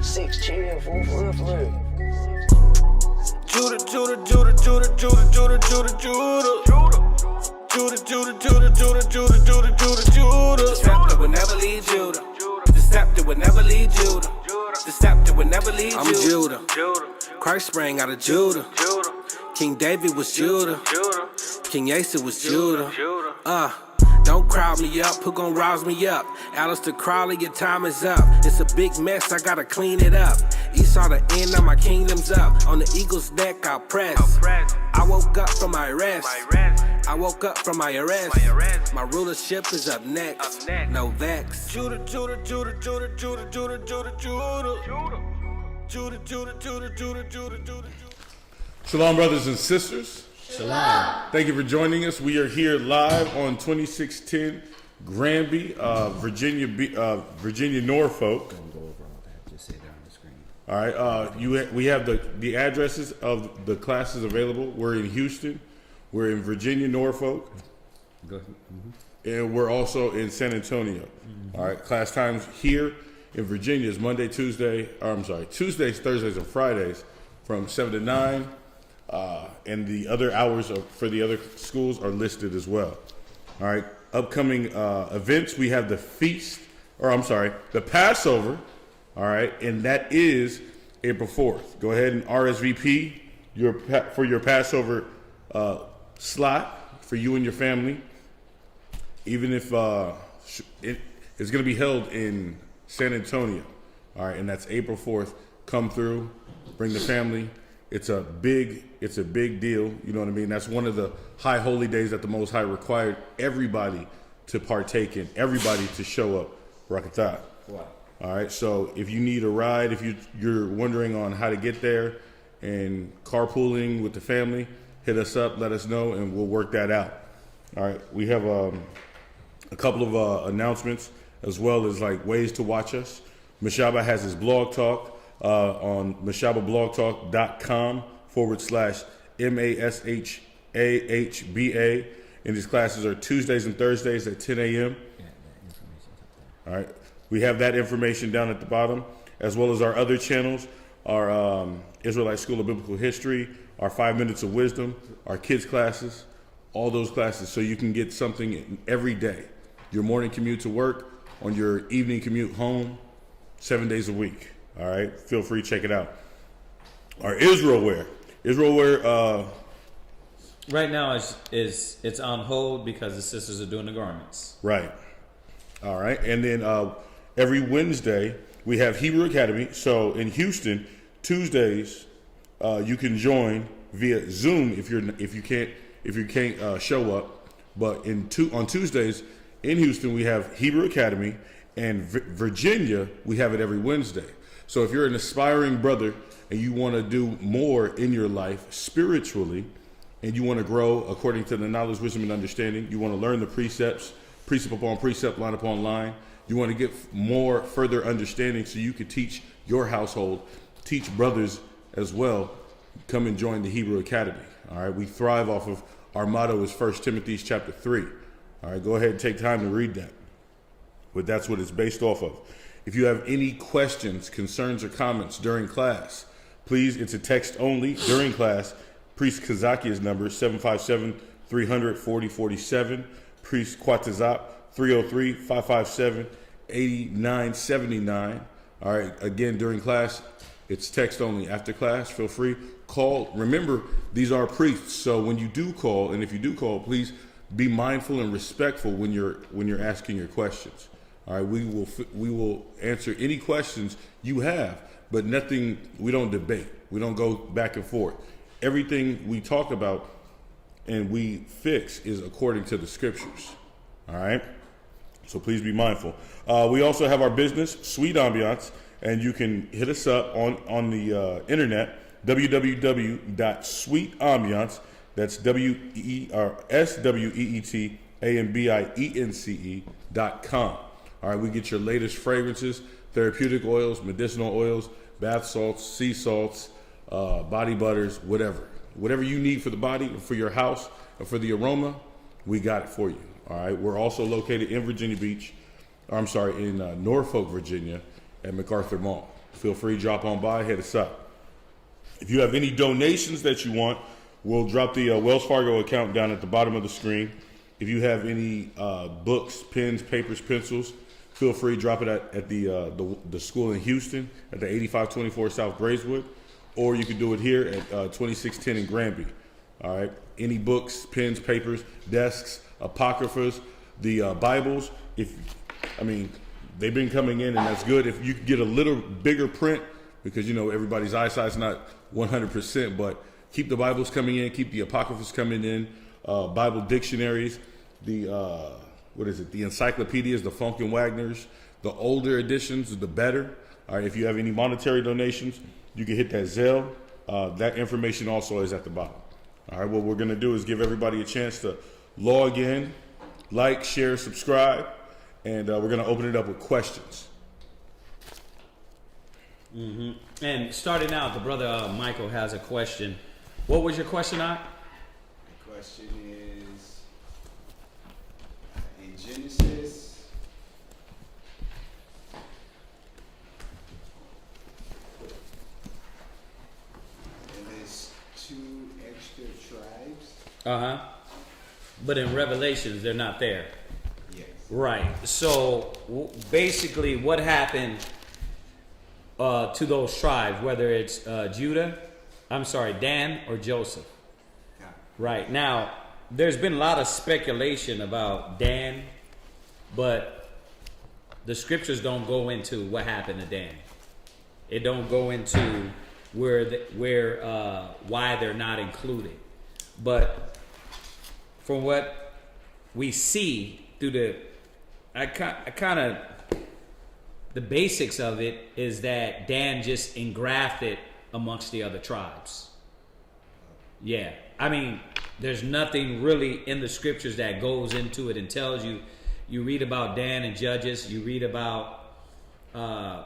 Six chill, fool, for real, for real. Judah, Judah, Judah, Judah, Judah, Judah, Judah, Judah. Judah, Judah, Judah, Judah, Judah, Judah, Judah, Judah. The scepter will never leave Judah. The scepter will never leave Judah. The scepter will never leave Judah. I'm Judah. Christ sprang out of Judah. King David was Judah. King Asa was Judah. Don't crowd me up, who gon' rouse me up? Alistair Crowley, your time is up. It's a big mess, I gotta clean it up. Esau, the end of my kingdom's up. On the eagle's neck, I'll press. I woke up from my rest. I woke up from my arrest. My rulership is up next. No vex. Judah, Judah, Judah, Judah, Judah, Judah, Judah, Judah. Judah, Judah, Judah, Judah, Judah, Judah. Shalom, brothers and sisters. Shalom. Thank you for joining us. We are here live on 2610 Granby, Virginia, Norfolk. Just say that on the screen. All right. We have the addresses of the classes available. We're in Houston. We're in Virginia, Norfolk. Go ahead. And we're also in San Antonio. All right. Class times here in Virginia is Tuesdays, Thursdays, and Fridays from 7 to 9. And the other hours for the other schools are listed as well. All right. Upcoming events, we have the Passover. All right. And that is April 4th. Go ahead and RSVP for your Passover slot for you and your family. Even if it's going to be held in San Antonio. All right. And that's April 4th. Come through, bring the family. It's a big deal. You know what I mean? That's one of the high holy days that the Most High required everybody to partake in, everybody to show up. Rakatah. Wow. All right. So if you need a ride, if you're wondering on how to get there and carpooling with the family, hit us up, let us know, and we'll work that out. All right. We have a couple of announcements as well as like ways to watch us. Mashaba has his blog talk. On mashababblogtalk.com/MASHAHBA. And these classes are Tuesdays and Thursdays at 10 a.m. All right. We have that information down at the bottom, as well as our other channels, our Israelite School of Biblical History, our 5 Minutes of Wisdom, our kids classes, all those classes. So you can get something every day. Your morning commute to work, on your evening commute home, 7 days a week. All right, feel free to check it out. Our Israel wear. Right now it's on hold because the sisters are doing the garments. Right. All right, and then every Wednesday we have Hebrew Academy. So in Houston, Tuesdays you can join via Zoom if you can't show up. But on Tuesdays in Houston we have Hebrew Academy, and Virginia we have it every Wednesday. So if you're an aspiring brother and you want to do more in your life spiritually, and you want to grow according to the knowledge, wisdom, and understanding, you want to learn the precepts, precept upon precept, line upon line, you want to get more further understanding so you can teach your household, teach brothers as well, come and join the Hebrew Academy. All right, we thrive off of, our motto is 1 Timothy chapter 3. All right, go ahead and take time to read that. But that's what it's based off of. If you have any questions, concerns, or comments during class, please, it's a text only during class. Priest Kazakia's number is 757-300-4047. Priest Kwatazap, 303-557-8979. All right, again, during class, it's text only. After class, feel free, call. Remember, these are priests, so when you do call, and if you do call, please be mindful and respectful when you're asking your questions. All right, we will answer any questions you have, but nothing, we don't debate. We don't go back and forth. Everything we talk about and we fix is according to the scriptures. All right, so please be mindful. We also have our business, Sweet Ambiance, and you can hit us up on the internet, www.sweetambiance, that's SWEETAMBIENCE.com. All right, we get your latest fragrances, therapeutic oils, medicinal oils, bath salts, sea salts, body butters, whatever. Whatever you need for the body, for your house, or for the aroma, we got it for you. All right, we're also located in Virginia Beach, in Norfolk, Virginia, at MacArthur Mall. Feel free to drop on by, hit us up. If you have any donations that you want, we'll drop the Wells Fargo account down at the bottom of the screen. If you have any books, pens, papers, pencils, feel free to drop it at the school in Houston at the 8524 South Braeswood, or you can do it here at 2610 in Granby. All right. Any books, pens, papers, desks, apocryphas, the Bibles. They've been coming in, and that's good. If you get a little bigger print, because everybody's eyesight's not 100%, but keep the Bibles coming in, keep the apocryphas coming in, Bible dictionaries, the encyclopedias, the Funk and Wagners, the older editions, the better. All right, if you have any monetary donations, you can hit that Zelle. That information also is at the bottom. All right, what we're going to do is give everybody a chance to log in, like, share, subscribe, and we're going to open it up with questions. Mm-hmm. And starting out, the brother Michael has a question. What was your question, Ike? The question is, in Genesis, and there's 2 extra tribes. But in Revelations, they're not there. Yes. Right. So basically, what happened to those tribes, whether it's Dan or Joseph? Yeah. Right. Now, there's been a lot of speculation about Dan, but the scriptures don't go into what happened to Dan. It don't go into why they're not included. But from what we see through the basics of it is that Dan just engrafted amongst the other tribes. Yeah. There's nothing really in the scriptures that goes into it and tells you. You read about Dan and Judges. You read about, the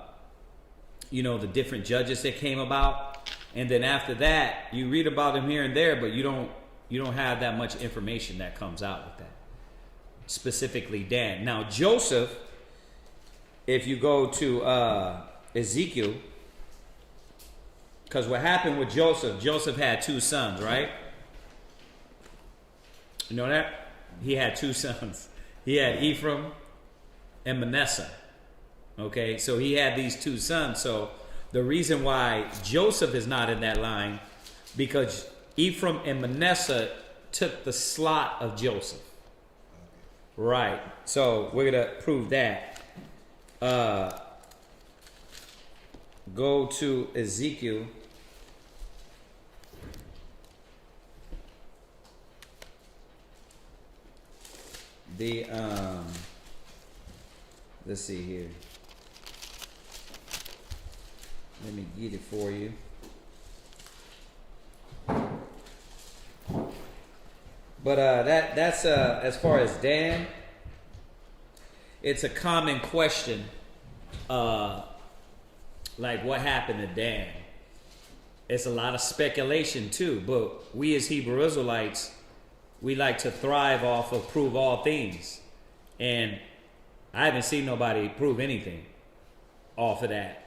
different judges that came about. And then after that, you read about them here and there, but you don't have that much information that comes out with that. Specifically Dan. Now, Joseph, if you go to Ezekiel, because what happened with Joseph had 2 sons, right? You know that? He had 2 sons. He had Ephraim and Manasseh. Okay, so he had these 2 sons. So the reason why Joseph is not in that line, because Ephraim and Manasseh took the slot of Joseph. Right. So we're going to prove that. Go to Ezekiel. Let's see here. Let me get it for you. But that's as far as Dan, it's a common question. Like what happened to Dan? It's a lot of speculation too, but we as Hebrew Israelites, we like to thrive off of prove all things. And I haven't seen nobody prove anything off of that.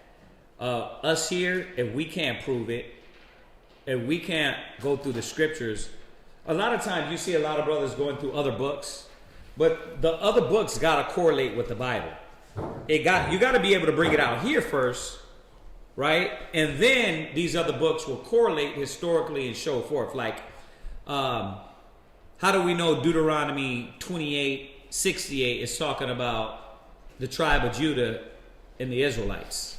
Us here, if we can't prove it, if we can't go through the scriptures, a lot of times you see a lot of brothers going through other books, but the other books got to correlate with the Bible. You got to be able to bring it out here first, right? And then these other books will correlate historically and show forth. Like, how do we know Deuteronomy 28:68 is talking about the tribe of Judah and the Israelites?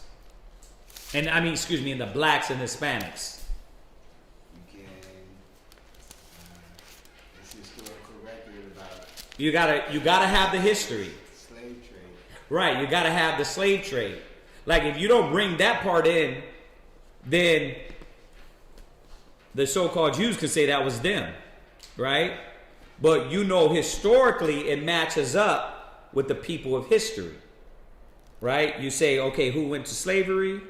And in the blacks and Hispanics. You can, it's historical record about. You gotta have the history. Slave trade. Right, you gotta have the slave trade. Like if you don't bring that part in, then the so-called Jews could say that was them, right? But historically it matches up with the people of history. right? You say, okay, who went to slavery?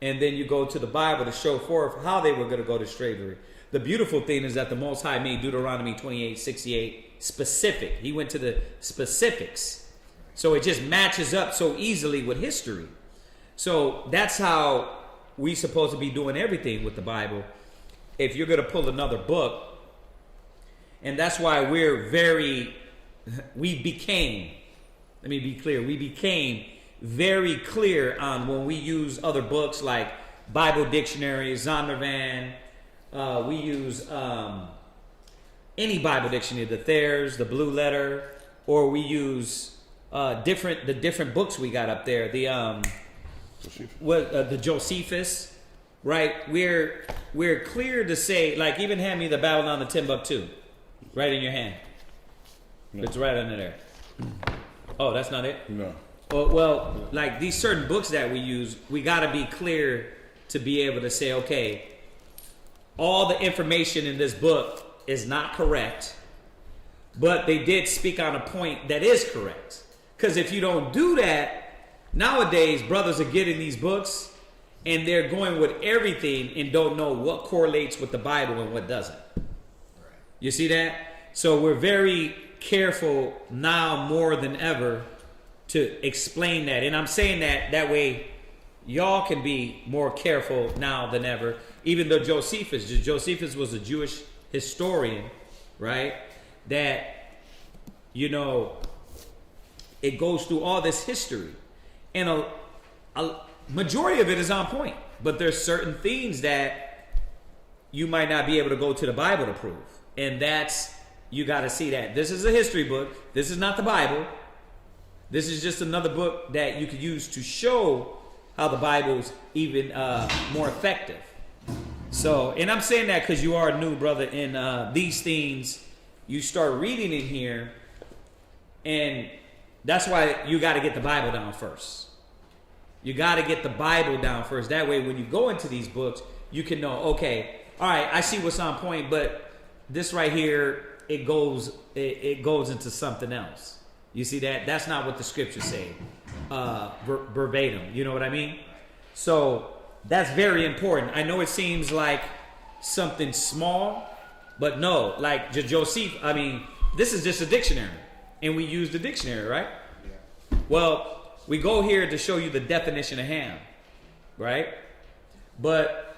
And then you go to the Bible to show forth how they were going to go to slavery. The beautiful thing is that the Most High made Deuteronomy 28:68 specific. He went to the specifics. So it just matches up so easily with history. So that's how we supposed to be doing everything with the Bible. If you're going to pull another book, and that's why we became very clear on when we use other books like Bible Dictionary, Zondervan. We use any Bible dictionary, the Thayer's, the Blue Letter, or we use the different books we got up there. The Josephus, right? We're clear to say, like, even hand me the Babylon the Timbuktu, right in your hand. No. It's right under there. Oh, that's not it? No. Well, like these certain books that we use, we got to be clear to be able to say, okay, all the information in this book is not correct, but they did speak on a point that is correct. Because if you don't do that, nowadays brothers are getting these books and they're going with everything and don't know what correlates with the Bible and what doesn't. You see that? So we're very careful now more than ever to explain that. And I'm saying that way y'all can be more careful now than ever. Even though Josephus was a Jewish historian, right? That, you know, it goes through all this history. And a majority of it is on point. But there's certain things that you might not be able to go to the Bible to prove. And that's, you got to see that. This is a history book. This is not the Bible. This is just another book that you could use to show how the Bible's even more effective. So, and I'm saying that because you are new, brother, and these things, you start reading in here, and that's why you got to get the Bible down first. You got to get the Bible down first. That way, when you go into these books, you can know, okay, all right, I see what's on point, but this right here, it goes into something else. You see that? That's not what the scriptures say verbatim. You know what I mean? So that's very important. I know it seems like something small, but no. Like Joseph, I mean, this is just a dictionary. And we use the dictionary, right? Yeah. Well, we go here to show you the definition of ham, right? But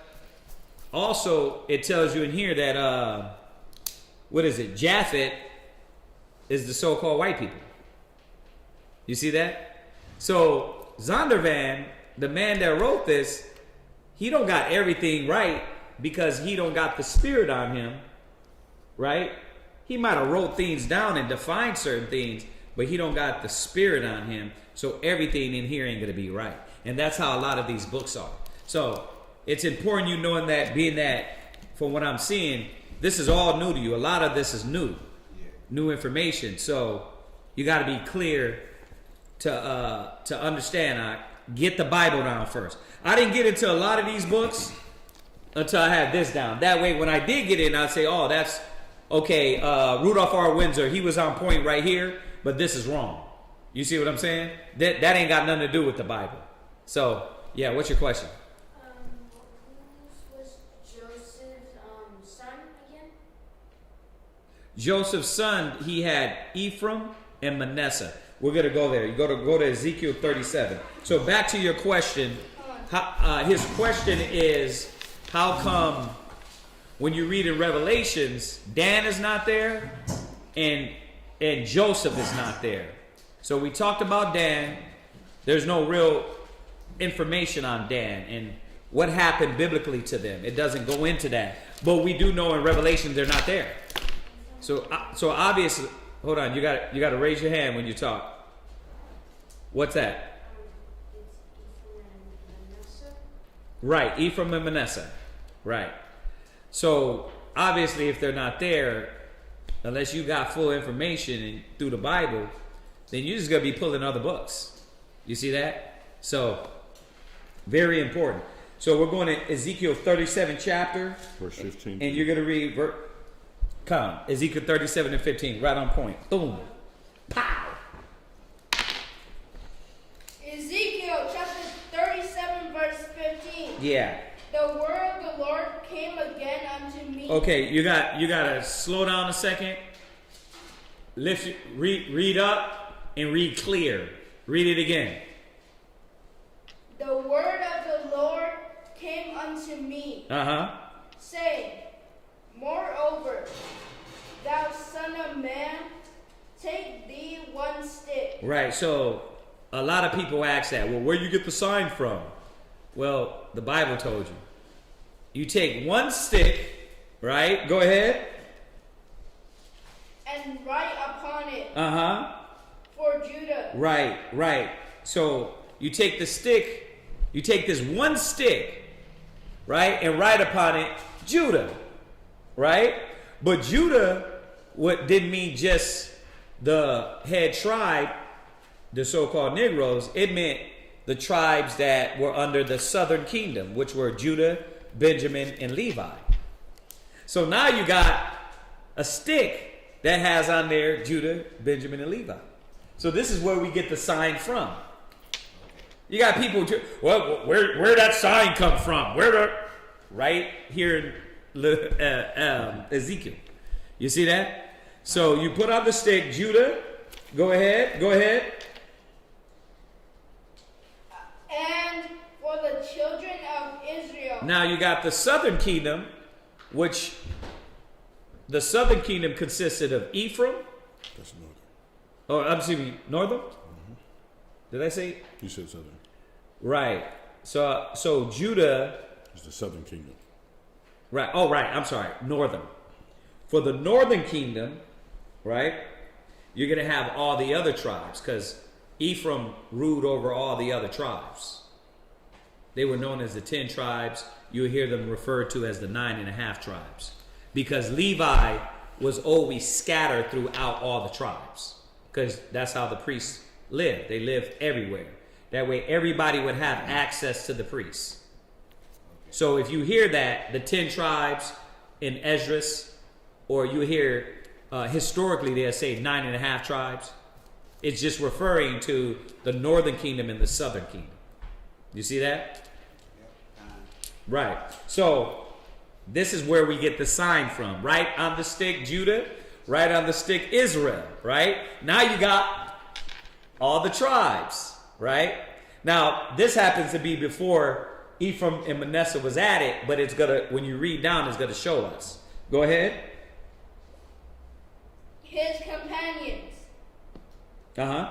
also, it tells you in here that, what is it? Japhet is the so-called white people. You see that? So Zondervan, the man that wrote this, he don't got everything right because he don't got the spirit on him, right? He might have wrote things down and defined certain things, but he don't got the spirit on him. So everything in here ain't going to be right. And that's how a lot of these books are. So it's important you knowing that, being that from what I'm seeing, this is all new to you. A lot of this is new, new information. So you got to be clear to understand. Get the Bible down first. I didn't get into a lot of these books until I had this down. That way, when I did get in, I'd say, oh, that's okay. Rudolph R. Windsor, he was on point right here, but this is wrong. You see what I'm saying? That ain't got nothing to do with the Bible. So, yeah, what's your question? Who was Joseph's son again? Joseph's son, he had Ephraim and Manasseh. We're going to go there. You go to Ezekiel 37. So back to your question. His question is, how come when you read in Revelations, Dan is not there and Joseph is not there? So we talked about Dan. There's no real information on Dan and what happened biblically to them. It doesn't go into that. But we do know in Revelation they're not there. So obviously, hold on, you got to raise your hand when you talk. What's that? Right, Ephraim and Manasseh. Right. So obviously, if they're not there, unless you got full information through the Bible, then you're just gonna be pulling other books. You see that? So very important. So we're going to Ezekiel 37 chapter, verse 15, and you're gonna read. Ezekiel 37 and 15, right on point. Boom. Pow. Ezekiel Yeah. The word of the Lord came again unto me. Okay, you gotta slow down a second. Read up and read clear. Read it again. The word of the Lord came unto me, saying, Moreover, thou son of man, take thee one stick. Right, so a lot of people ask that. Well, where you get the sign from? Well, the Bible told you. You take one stick, right? Go ahead. And write upon it. For Judah. Right. So you take the stick, you take this one stick, right? And write upon it Judah, right? But Judah, what didn't mean just the head tribe, the so-called Negroes. It meant the tribes that were under the southern kingdom, which were Judah, Benjamin, and Levi. So now you got a stick that has on there Judah, Benjamin, and Levi. So this is where we get the sign from. You got people, well, where that sign come from? Right here in Ezekiel. You see that? So you put on the stick, Judah. Go ahead. And for the children of Israel. Now you got the southern kingdom, which the southern kingdom consisted of Ephraim. That's northern. Oh, I'm assuming northern. Did I say? You said southern. Right. So Judah. It's the southern kingdom. Right. Oh, right. I'm sorry. Northern. For the northern kingdom, right? You're gonna have all the other tribes because Ephraim ruled over all the other tribes. They were known as the 10 tribes. You'll hear them referred to as the 9.5 tribes. Because Levi was always scattered throughout all the tribes. Because that's how the priests lived. They lived everywhere. That way everybody would have access to the priests. So if you hear that, the 10 tribes in Esdras, or you hear historically they'll say 9.5 tribes, it's just referring to the northern kingdom and the southern kingdom. You see that? Right. So this is where we get the sign from. Right on the stick, Judah. Right on the stick, Israel. Right? Now you got all the tribes. Right? Now, this happens to be before Ephraim and Manasseh was added, but it's gonna, when you read down, it's gonna show us. Go ahead. His companions. And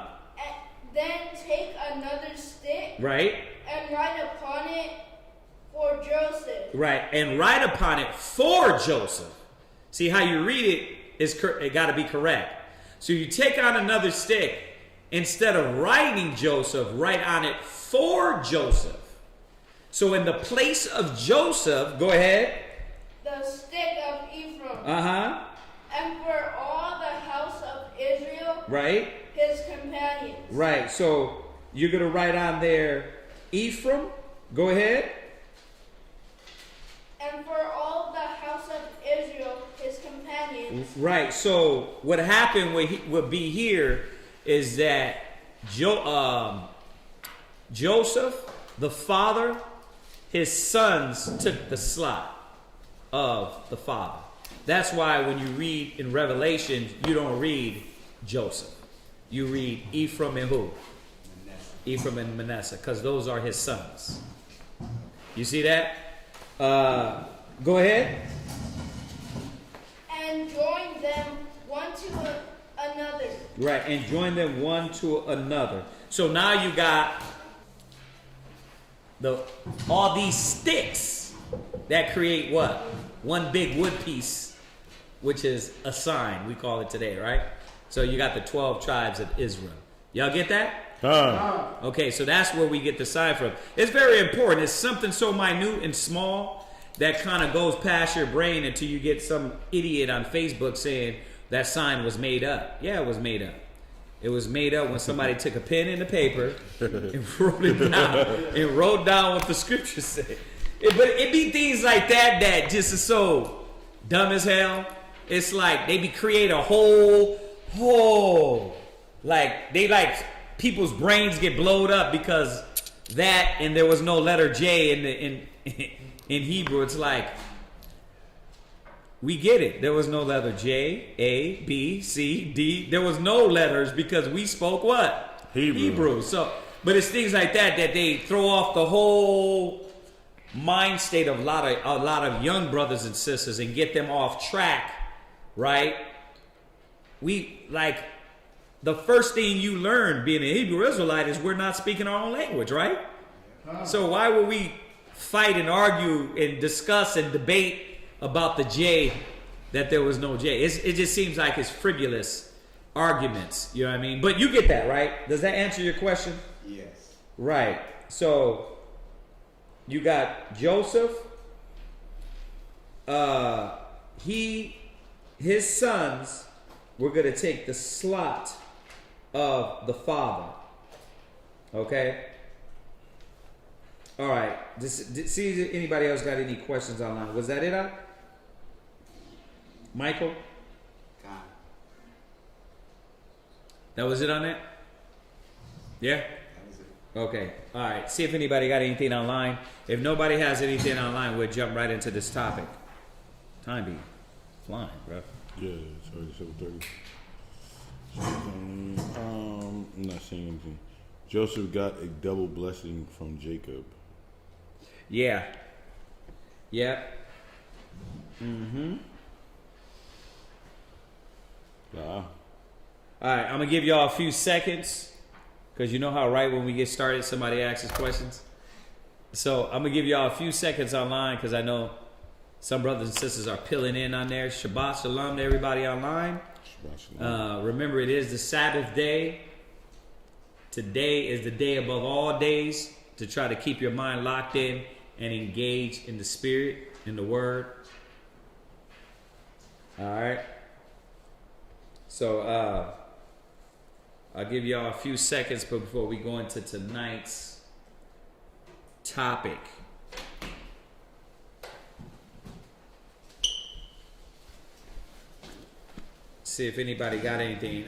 then take another stick. Right. And write upon it for Joseph. Right. And write upon it for Joseph. See how you read it it got to be correct. So you take on another stick. Instead of writing Joseph, write on it for Joseph. So in the place of Joseph, go ahead. The stick of Ephraim. And for all the house of Israel. Right. His companions. Right. So you're going to write on there Ephraim. Go ahead. And for all the house of Israel, his companions. Right. So what happened would be here is that Joseph, the father, his sons took the slot of the father. That's why when you read in Revelation, you don't read Joseph. You read Ephraim and who? Ephraim and Manasseh, because those are his sons. You see that? Go ahead. And join them one to another. Right, and join them one to another. So now you got all these sticks that create what? One big wood piece, which is a sign, we call it today, right? So you got the 12 tribes of Israel. Y'all get that? Okay, so that's where we get the sign from. It's very important. It's something so minute and small that kind of goes past your brain until you get some idiot on Facebook saying that sign was made up. Yeah, it was made up. It was made up when somebody took a pen and a paper and wrote it down and wrote down what the scriptures say. But it be things like that just is so dumb as hell. It's like they create a whole people's brains get blowed up because that, and there was no letter J in Hebrew. It's like, we get it. There was no letter J, A, B, C, D. There was no letters because we spoke what? Hebrew. So, but it's things like that they throw off the whole mind state of a lot of young brothers and sisters and get them off track, right? We like the first thing you learn being a Hebrew Israelite is we're not speaking our own language, right? So why would we fight and argue and discuss and debate about the J, that there was no J? It just seems like it's frivolous arguments, you know what I mean? But you get that, right? Does that answer your question? Yes. Right. So you got Joseph. His sons were going to take the slot of the father. Okay. All right. See if anybody else got any questions online. Was that it? Michael? Con. That was it on that? Yeah? That was it. Okay. All right. See if anybody got anything online. If nobody has anything online, we'll jump right into this topic. Time be flying, bro. Yeah, it's already 7:30. I'm not saying anything. Joseph got a double blessing from Jacob. Yeah. Yep. Mm-hmm. Wow. All right, I'm gonna give y'all a few seconds because you know how right when we get started, somebody asks us questions. So I'm gonna give y'all a few seconds online because I know some brothers and sisters are peeling in on there. Shabbat shalom to everybody online. Shabbat shalom. Remember, it is the Sabbath day. Today is the day above all days to try to keep your mind locked in and engaged in the Spirit, in the Word. All right. So I'll give y'all a few seconds before we go into tonight's topic. See if anybody got anything.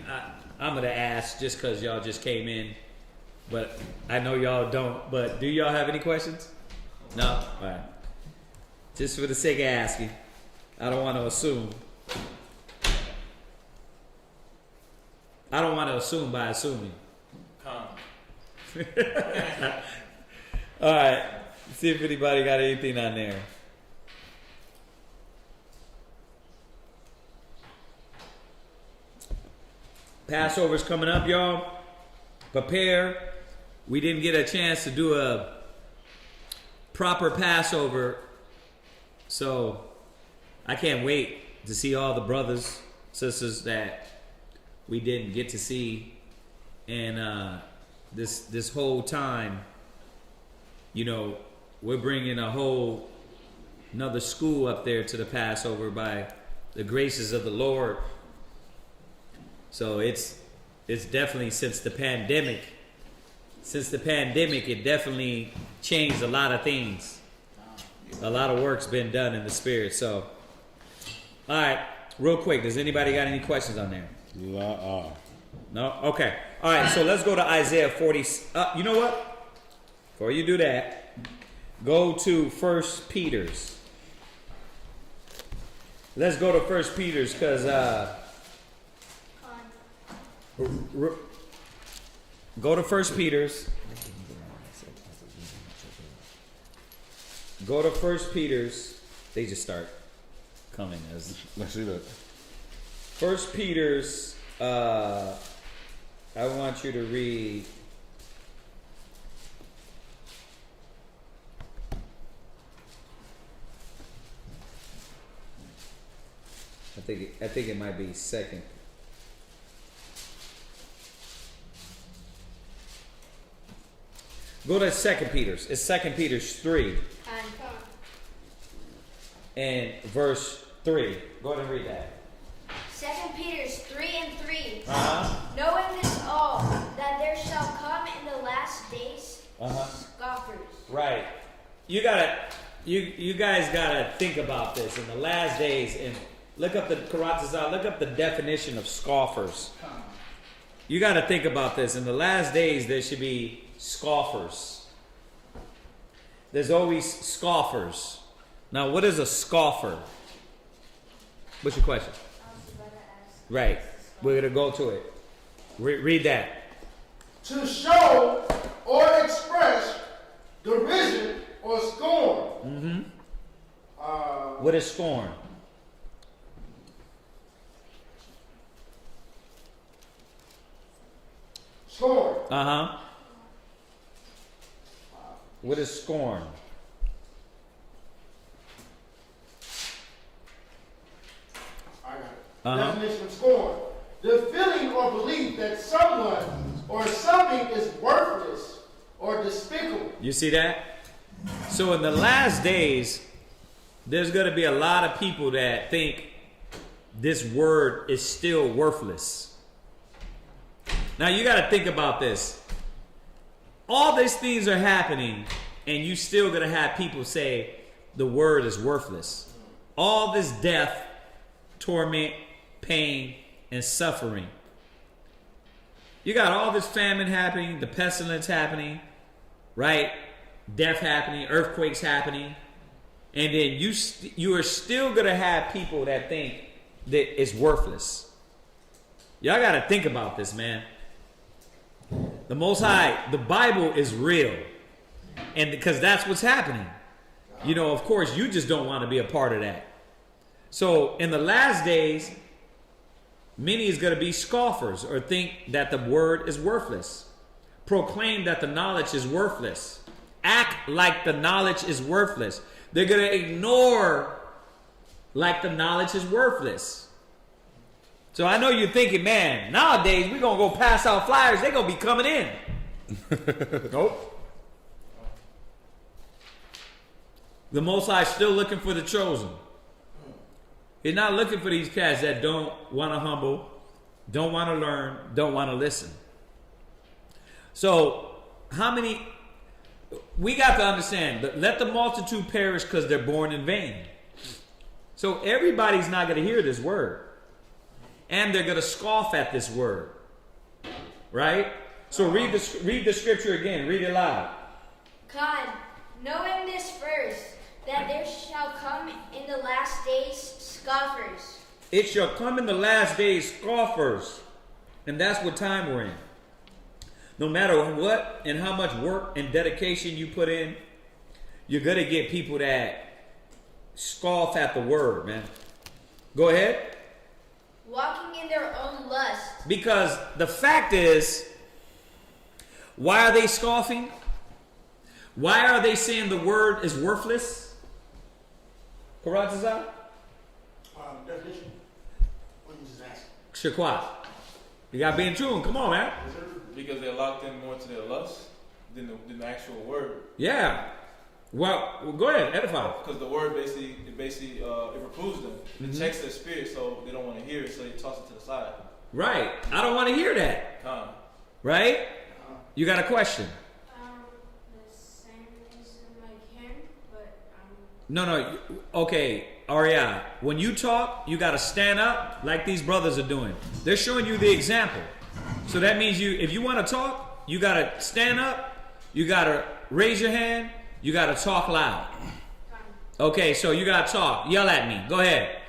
I'm going to ask just because y'all just came in, but I know y'all don't. But do y'all have any questions? No? All right. Just for the sake of asking. I don't want to assume. I don't want to assume by assuming. All right. See if anybody got anything on there. Passover's coming up, y'all. Prepare. We didn't get a chance to do a proper Passover, so I can't wait to see all the brothers, sisters that we didn't get to see, and this whole time, you know, we're bringing another school up there to the Passover by the graces of the Lord. So it's definitely since the pandemic, it definitely changed a lot of things. A lot of work's been done in the Spirit. So, all right, real quick, does anybody got any questions on there? No? Okay. All right, so let's go to Isaiah 40. You know what? Before you do that, go to 1 Peter's. Let's go to 1 Peter's because... go to 1 Peter's. Go to 1 Peter's. They just start coming as. Let's see that. 1 Peter's. I want you to read. I think it might be second. Go to 2 Peter's. It's 2 Peter's 3 and verse 3. Go ahead and read that. 2 Peter's 3 and 3. Uh-huh. Knowing this all, that there shall come in the last days scoffers. Right. You guys gotta think about this in the last days and look up the Karatazah, look up the definition of scoffers. You gotta think about this. In the last days there should be scoffers. there's always scoffers. Now, what is a scoffer? What's your question? Right. We're going to go to it. Read that. To show or express derision or scorn. Mm-hmm. What is scorn? Scorn. Uh-huh. What is scorn? I got it. Uh-huh. Definition of scorn. The feeling or belief that someone or something is worthless or despicable. You see that? So in the last days, there's going to be a lot of people that think this word is still worthless. Now you got to think about this. All these things are happening, and you still going to have people say the word is worthless. All this death, torment, pain, and suffering. You got all this famine happening, the pestilence happening, right? Death happening, earthquakes happening. And then you are still going to have people that think that it's worthless. Y'all got to think about this, man. The Most High, the Bible is real. And because that's what's happening. You know, of course, you just don't want to be a part of that. So in the last days, many is going to be scoffers or think that the word is worthless. Proclaim that the knowledge is worthless. Act like the knowledge is worthless. They're going to ignore like the knowledge is worthless. So I know you're thinking, man, nowadays we're going to go pass out flyers. They're going to be coming in. Nope. The Most High is still looking for the chosen. He's not looking for these cats that don't want to humble, don't want to learn, don't want to listen. So, we got to understand, that let the multitude perish because they're born in vain. So everybody's not going to hear this word. And they're going to scoff at this word. Right? So read the scripture again. Read it loud. Con, knowing this first, that there shall come in the last days scoffers. It shall come in the last days scoffers. And that's what time we're in. No matter what and how much work and dedication you put in, you're going to get people that scoff at the word, man. Go ahead. Walking in their own lust. Because the fact is, why are they scoffing? Why are they saying the word is worthless? Karatazar? Definition. What you just asked. Shaquat. You got to be in tune. Come on, man. Because they're locked in more to their lust than the actual word. Yeah. Well, go ahead. Edify. Because the word basically it reproves them. It checks their spirit, so they don't want to hear it, so they toss it to the side. Right. I don't want to hear that. Right? You got a question? The same reason like him, but No. Okay, Arya. When you talk, you got to stand up like these brothers are doing. They're showing you the example. So that means if you want to talk, you got to stand up. You got to raise your hand. You got to talk loud. Okay, so you got to talk. Yell at me. Go ahead.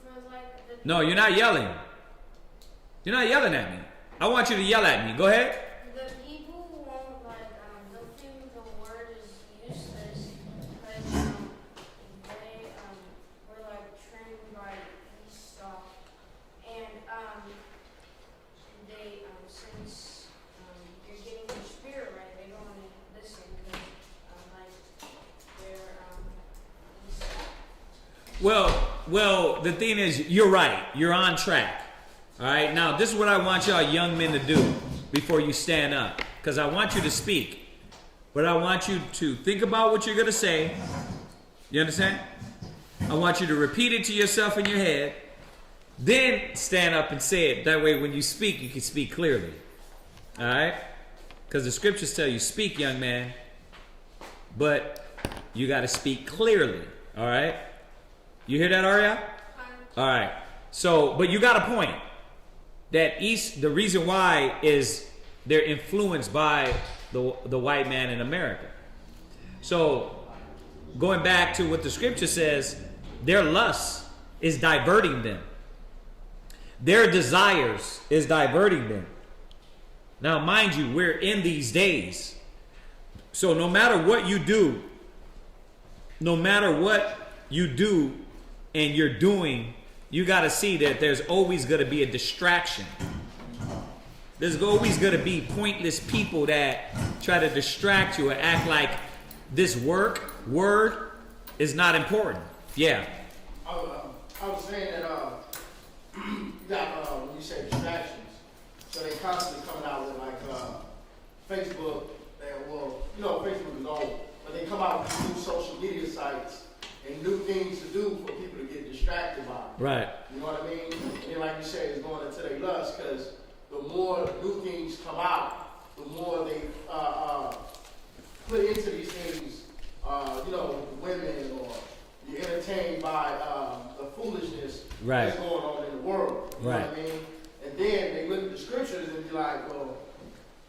for like the No, you're not yelling. You're not yelling at me. I want you to yell at me. Go ahead. The people who won't they'll think the word is useless because they were trained by Esau, and they since you're getting your spirit right, they don't want to listen because they're Esau. Well, the thing is, you're right. You're on track. All right, now this is what I want y'all young men to do before you stand up, because I want you to speak, but I want you to think about what you're going to say. You understand? I want you to repeat it to yourself in your head, then stand up and say it. That way when you speak, you can speak clearly. All right? Because the scriptures tell you, speak, young man, but you got to speak clearly. All right? You hear that, Arya? All right. So, but you got a point. That the reason why is they're influenced by the white man in America. So going back to what the scripture says, their lust is diverting them. Their desires is diverting them. Now, mind you, we're in these days. So no matter what you do, and you're doing, you got to see that there's always going to be a distraction. There's always going to be pointless people that try to distract you and act like this word is not important. Yeah. I was saying that you got when you say distractions, so they constantly coming out with like Facebook. Facebook is old, but they come out with new social media sites and new things to do for people to get distracted by. Right. You know what I mean? And then, like you said, it's going into their lust because the more new things come out, the more they put into these things. Women, or you're entertained by the foolishness that's going on in the world. You know what I mean? And then they look at the scriptures and be like, well,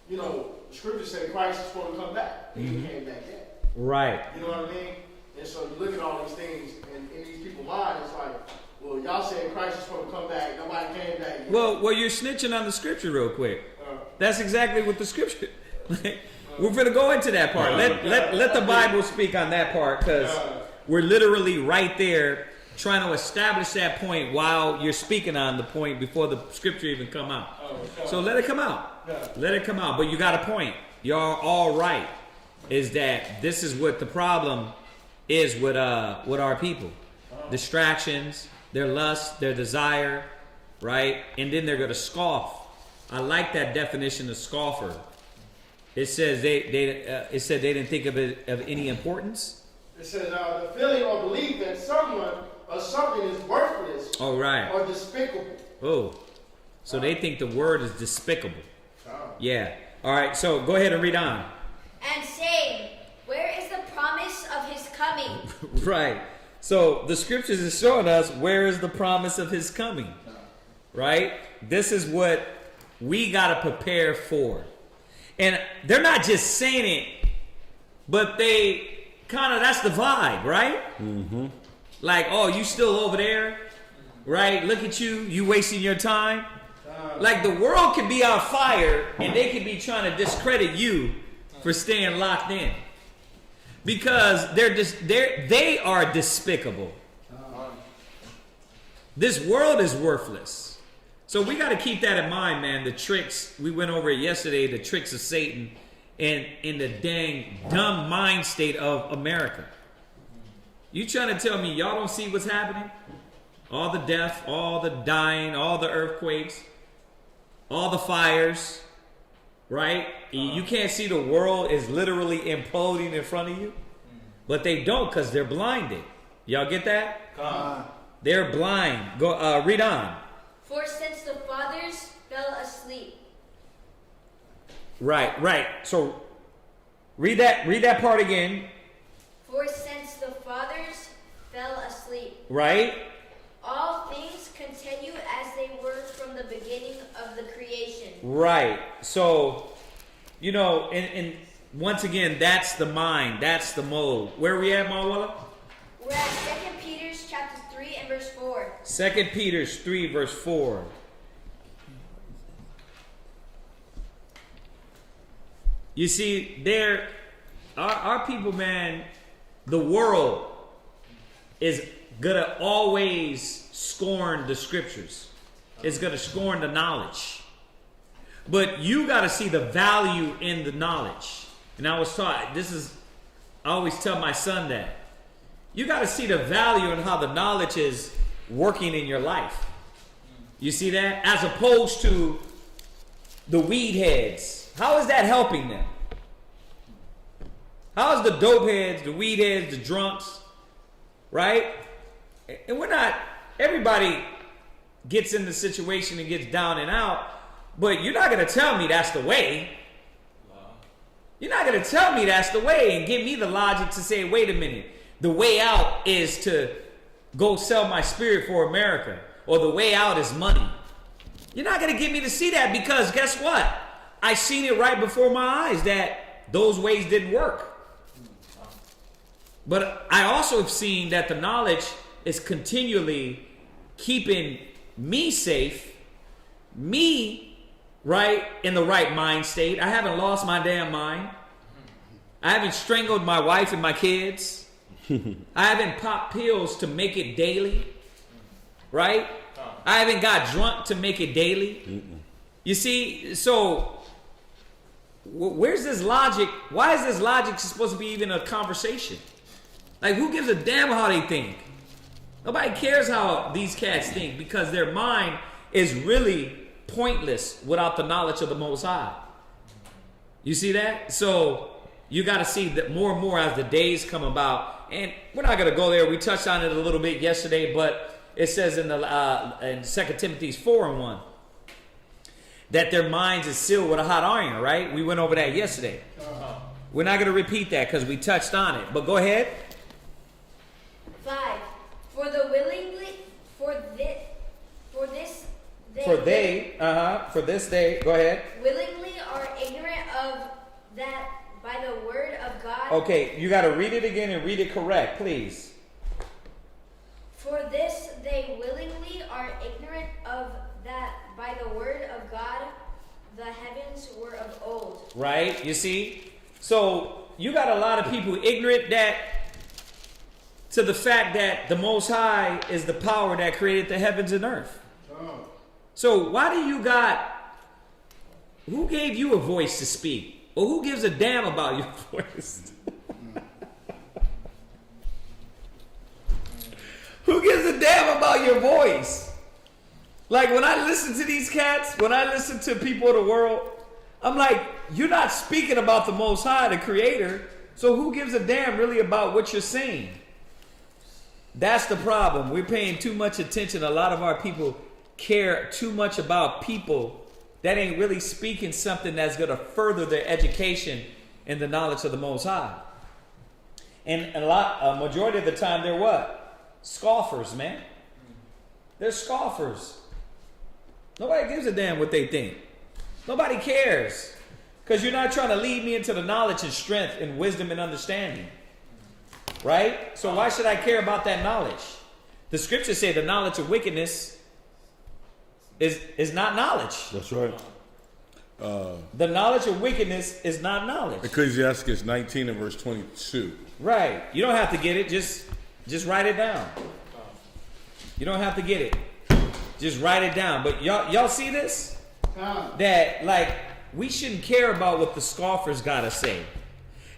the scriptures say Christ is supposed to come back. He ain't came back yet. Right. You know what I mean? And so you look at all these things, and in these people's minds, it's like, well, y'all saying Christ is supposed to come back. Nobody came back yet. Well, you're snitching on the scripture real quick. That's exactly what the scripture. We're going to go into that part. Let the Bible speak on that part, because we're literally right there trying to establish that point while you're speaking on the point before the scripture even come out. So let it come out. Let it come out. But you got a point. You're all right. Is that this is what the problem is with our people. Distractions, their lust, their desire, right? And then they're going to scoff. I like that definition of scoffer. It says it said they didn't think of it of any importance. It says the feeling or belief that someone or something is worthless or despicable. Oh, so they think the word is despicable. Yeah. All right, so go ahead and read on. And saying, where is the promise of his coming? Right. So the scriptures is showing us where is the promise of his coming. Right? This is what we got to prepare for. And they're not just saying it, but they kind of, that's the vibe, right? Mm-hmm. Like, oh, you still over there? Right? Look at you. You wasting your time. Like the world can be on fire and they can be trying to discredit you for staying locked in. Because they are despicable. This world is worthless. So we got to keep that in mind, man. The tricks, we went over it yesterday, the tricks of Satan and in the dang dumb mind state of America. You trying to tell me y'all don't see what's happening? All the death, all the dying, all the earthquakes, all the fires, right? You can't see the world is literally imploding in front of you? But they don't because they're blinded. Y'all get that? They're blind. Go read on. For since the fathers fell asleep. Right. So read that part again. For since the fathers fell asleep. Right. All things continue as they were from the beginning of the creation. Right. So, and once again, that's the mind. That's the mode. Where are we at, Mawala? We're at 2 Peter chapter 3 and verse 4. 2 Peter 3 verse 4. You see, our people, man, the world is gonna always scorn the scriptures. It's gonna scorn the knowledge. But you gotta see the value in the knowledge. And I was taught, I always tell my son that. You gotta see the value in how the knowledge is working in your life. You see that? As opposed to the weed heads. How is that helping them? How is the dope heads, the weed heads, the drunks, right? And everybody gets in the situation and gets down and out, but you're not going to tell me that's the way. You're not going to tell me that's the way and give me the logic to say, wait a minute, the way out is to go sell my spirit for America, or the way out is money. You're not going to get me to see that because guess what? I seen it right before my eyes that those ways didn't work. But I also have seen that the knowledge is continually keeping me safe, me right in the right mind state. I haven't lost my damn mind. I haven't strangled my wife and my kids. I haven't popped pills to make it daily. Right? I haven't got drunk to make it daily. You see, so where's this logic? Why is this logic supposed to be even a conversation? Like, who gives a damn how they think? Nobody cares how these cats think because their mind is really pointless without the knowledge of the Most High. You see that? So you got to see that more and more as the days come about. And we're not going to go there. We touched on it a little bit yesterday, but it says in in 2 Timothy 4:1 that their minds is sealed with a hot iron, right? We went over that yesterday. We're not going to repeat that because we touched on it. But go ahead. 5. For this they Go ahead. willingly are ignorant of that by the word of God. Okay, you got to read it again and read it correct, please. For this they willingly are ignorant of that by the word of God the heavens were of old. Right? You see? So you got a lot of people ignorant to the fact that the Most High is the power that created the heavens and earth. So why do you who gave you a voice to speak? Or who gives a damn about your voice? Who gives a damn about your voice? Like, when I listen to these cats, when I listen to people of the world, I'm like, you're not speaking about the Most High, the Creator. So who gives a damn really about what you're saying? That's the problem. We're paying too much attention. A lot of our people care too much about people that ain't really speaking something that's going to further their education in the knowledge of the Most High. And a majority of the time, they're what? Scoffers, man. They're scoffers. Nobody gives a damn what they think. Nobody cares. Because you're not trying to lead me into the knowledge and strength and wisdom and understanding. Right? So why should I care about that knowledge? The scriptures say the knowledge of wickedness is not knowledge. That's right. The knowledge of wickedness is not knowledge. Ecclesiastes 19 and verse 22. Right. You don't have to get it. Just write it down. You don't have to get it. Just write it down. But y'all see this? That, like, we shouldn't care about what the scoffers gotta say.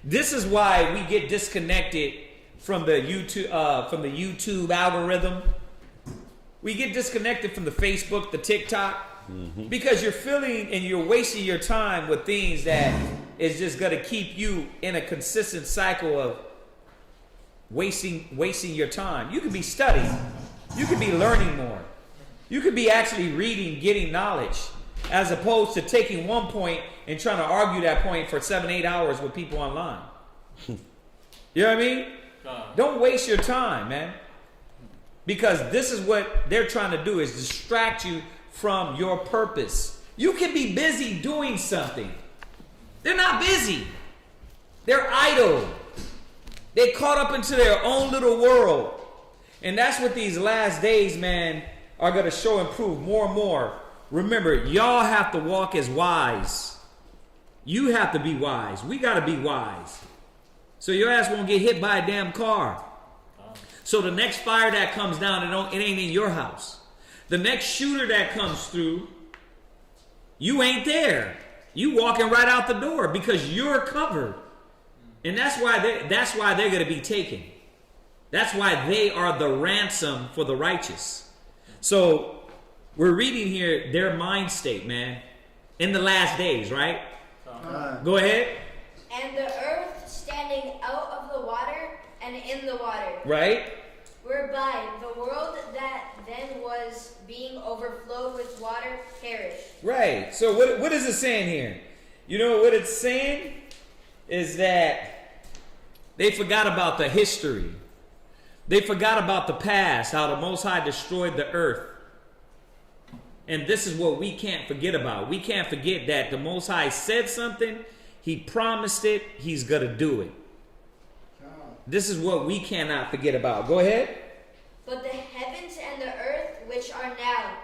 This is why we get disconnected from the YouTube algorithm. We get disconnected from the Facebook, the TikTok, because you're feeling and you're wasting your time with things that is just gonna keep you in a consistent cycle of wasting your time. You could be studying. You could be learning more. You could be actually reading, getting knowledge, as opposed to taking one point and trying to argue that point for 7-8 hours with people online. You know what I mean? Don't waste your time, man. Because this is what they're trying to do, is distract you from your purpose. You can be busy doing something. They're not busy. They're idle. They caught up into their own little world. And that's what these last days, man, are going to show and prove more and more. Remember, y'all have to walk as wise. You have to be wise. We got to be wise. So your ass won't get hit by a damn car. So the next fire that comes down, it ain't in your house. The next shooter that comes through, you ain't there. You walking right out the door because you're covered. And that's why they're going to be taken. That's why they are the ransom for the righteous. So we're reading here their mind state, man, in the last days, right? Go ahead. And the earth standing out of the water and in the water. Right. Whereby the world that then was being overflowed with water perished. Right. So what is it saying here? You know what it's saying is that they forgot about the history. They forgot about the past, how the Most High destroyed the earth. And this is what we can't forget about. We can't forget that the Most High said something, He promised it, He's going to do it. This is what we cannot forget about. Go ahead. But the heavens and the earth, which are now,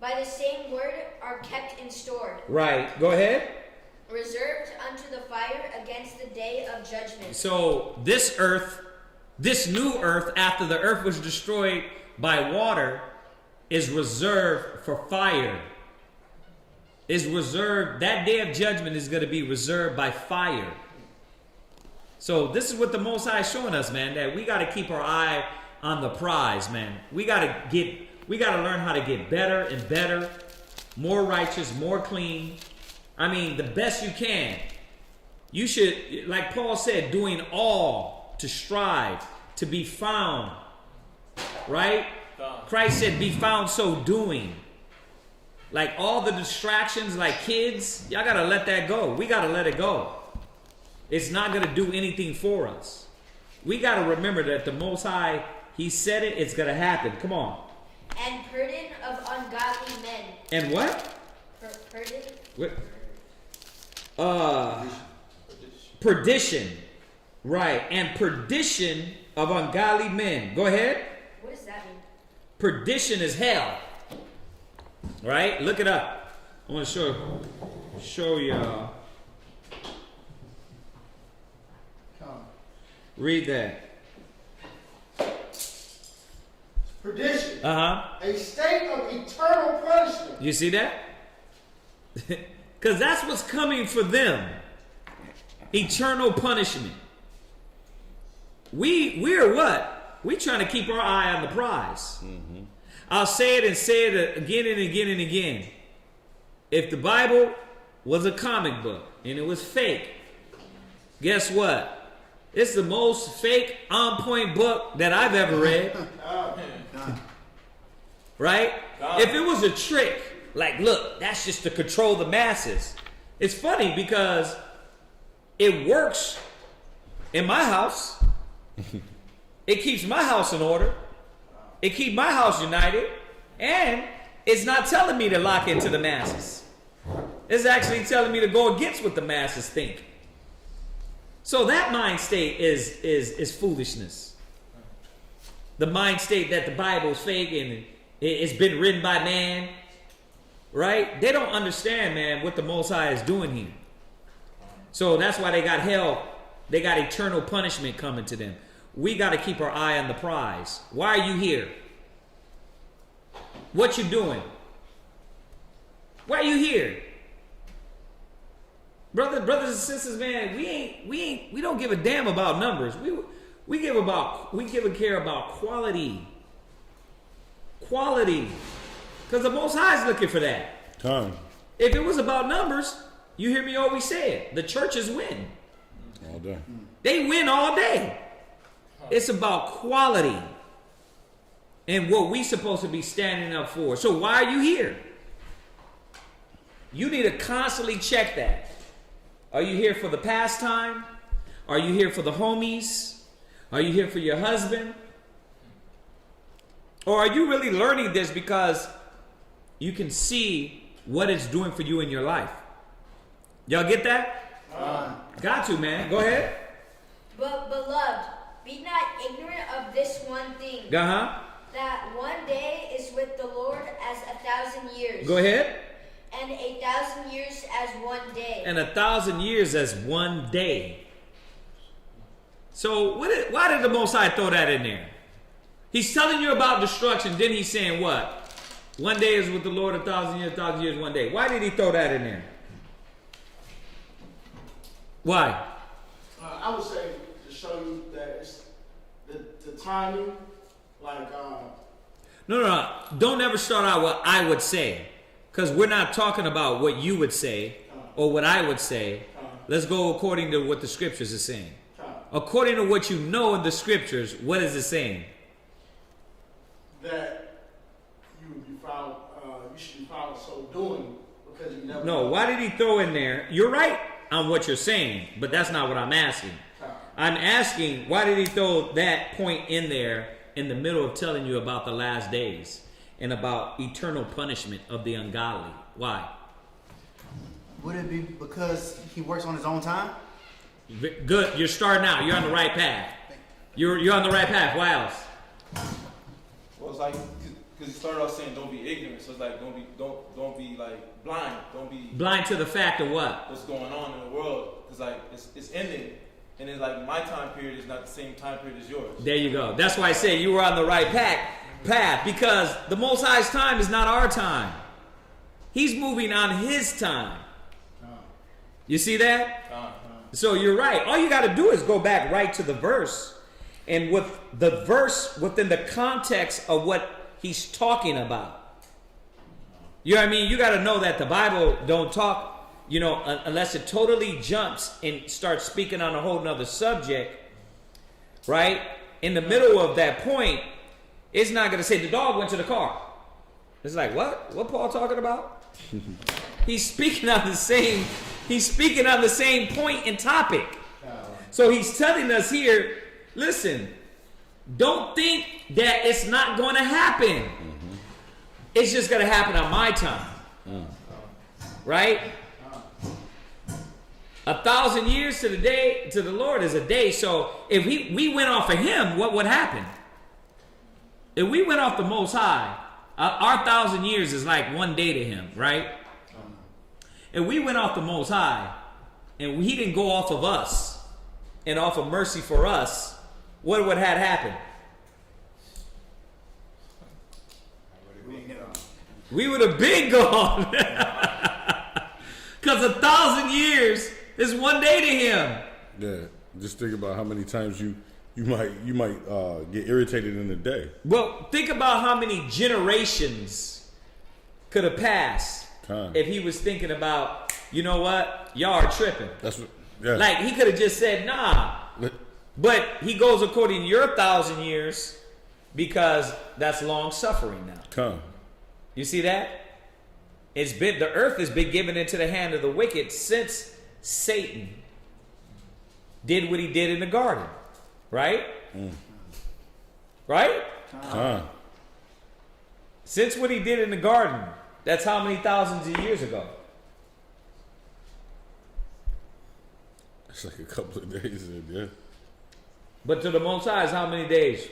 by the same word, are kept in store, Right. Go ahead. reserved unto the fire against the day of judgment. So this earth, this new earth, after the earth was destroyed by water, is reserved for fire. Is reserved, that day of judgment is going to be reserved by fire. So this is what the Most High is showing us, man, that we got to keep our eye on the prize, man. We got to learn how to get better and better, more righteous, more clean. I mean, the best you can. You should, like Paul said, doing all to strive to be found, right? Christ said, be found so doing. Like all the distractions, like kids, y'all got to let that go. We got to let it go. It's not going to do anything for us. We got to remember that the Most High, He said it, it's going to happen. Come on. And burden of ungodly men. And what? Burden? What? Perdition. Right. And perdition of ungodly men. Go ahead. What does that mean? Perdition is hell. Right? Look it up. I want to show y'all. Read that. Perdition. Uh-huh. A state of eternal punishment. You see that? Because that's what's coming for them. Eternal punishment. We're what? We're trying to keep our eye on the prize. Mm-hmm. I'll say it and say it again and again and again. If the Bible was a comic book and it was fake, guess what? It's the most fake, on-point book that I've ever read. Right? If it was a trick, like, look, that's just to control the masses. It's funny because it works in my house. It keeps my house in order. It keeps my house united. And it's not telling me to lock into the masses. It's actually telling me to go against what the masses think. So that mind state is foolishness. The mind state that the Bible is fake and it's been written by man, right? They don't understand, man, what the Most High is doing here. So that's why they got hell. They got eternal punishment coming to them. We got to keep our eye on the prize. Why are you here? What you doing? Why are you here? Brothers and sisters, man, we don't give a damn about numbers. We give a care about quality. Quality. Because the Most High is looking for that. Time. If it was about numbers, you hear me always say it. The churches win. All day. They win all day. It's about quality. And what we supposed to be standing up for. So why are you here? You need to constantly check that. Are you here for the pastime? Are you here for the homies? Are you here for your husband? Or are you really learning this because you can see what it's doing for you in your life? Y'all get that? Got to, man. Go ahead. But beloved, be not ignorant of this one thing. Uh-huh. That one day is with the Lord as 1,000 years. Go ahead. And 1,000 years as one day. And 1,000 years as one day. So why did the Most High throw that in there? He's telling you about destruction. Then he's saying what? One day is with the Lord 1,000 years, one day. Why did he throw that in there? Why? I would say to show you that it's the timing, like. No. Don't ever start out what I would say. Because we're not talking about what you would say or what I would say. Let's go according to what the scriptures are saying. According to what you know in the scriptures, what is it saying? That you should be found so doing because you never. No, why did he throw in there? You're right on what you're saying, but that's not what I'm asking. I'm asking, why did he throw that point in there in the middle of telling you about the last days and about eternal punishment of the ungodly? Why? Would it be because he works on his own time? Good. You're starting out. You're on the right path. You're on the right path. Why else? Well, it's like because he started off saying don't be ignorant, so it's like don't be like blind, don't be Blind to the fact of what? what's going on in the world. Because like it's ending, and it's like my time period is not the same time period as yours. There you go. That's why I say you were on the right path because the Most High's time is not our time. He's moving on His time. You see that? So you're right. All you got to do is go back right to the verse, and with the verse within the context of what he's talking about. You know what I mean? You got to know that the Bible don't talk, unless it totally jumps and starts speaking on a whole nother subject, right? In the middle of that point, it's not going to say the dog went to the car. It's like, what? What Paul talking about? He's speaking on the same point and topic. So he's telling us here, listen, don't think that it's not going to happen. It's just going to happen on my time. Right? 1,000 years to the Lord is a day. So if we went off of Him, what would happen? If we went off the Most High, our 1,000 years is like one day to Him, right? If we went off the Most High and He didn't go off of us and off of mercy for us, what would have happened? We would have been gone. Because 1,000 years is one day to Him. Yeah, just think about how many times you might get irritated in a day. Well, think about how many generations could have passed if He was thinking about, you know what, y'all are tripping. That's what. Yeah. Like He could have just said, nah. But He goes according to your 1,000 years because that's long suffering now. You see that? The earth has been given into the hand of the wicked since Satan did what he did in the garden. Right? Right? Since what he did in the garden, that's how many thousands of years ago? It's like a couple of days, yeah. But to the Most High is how many days?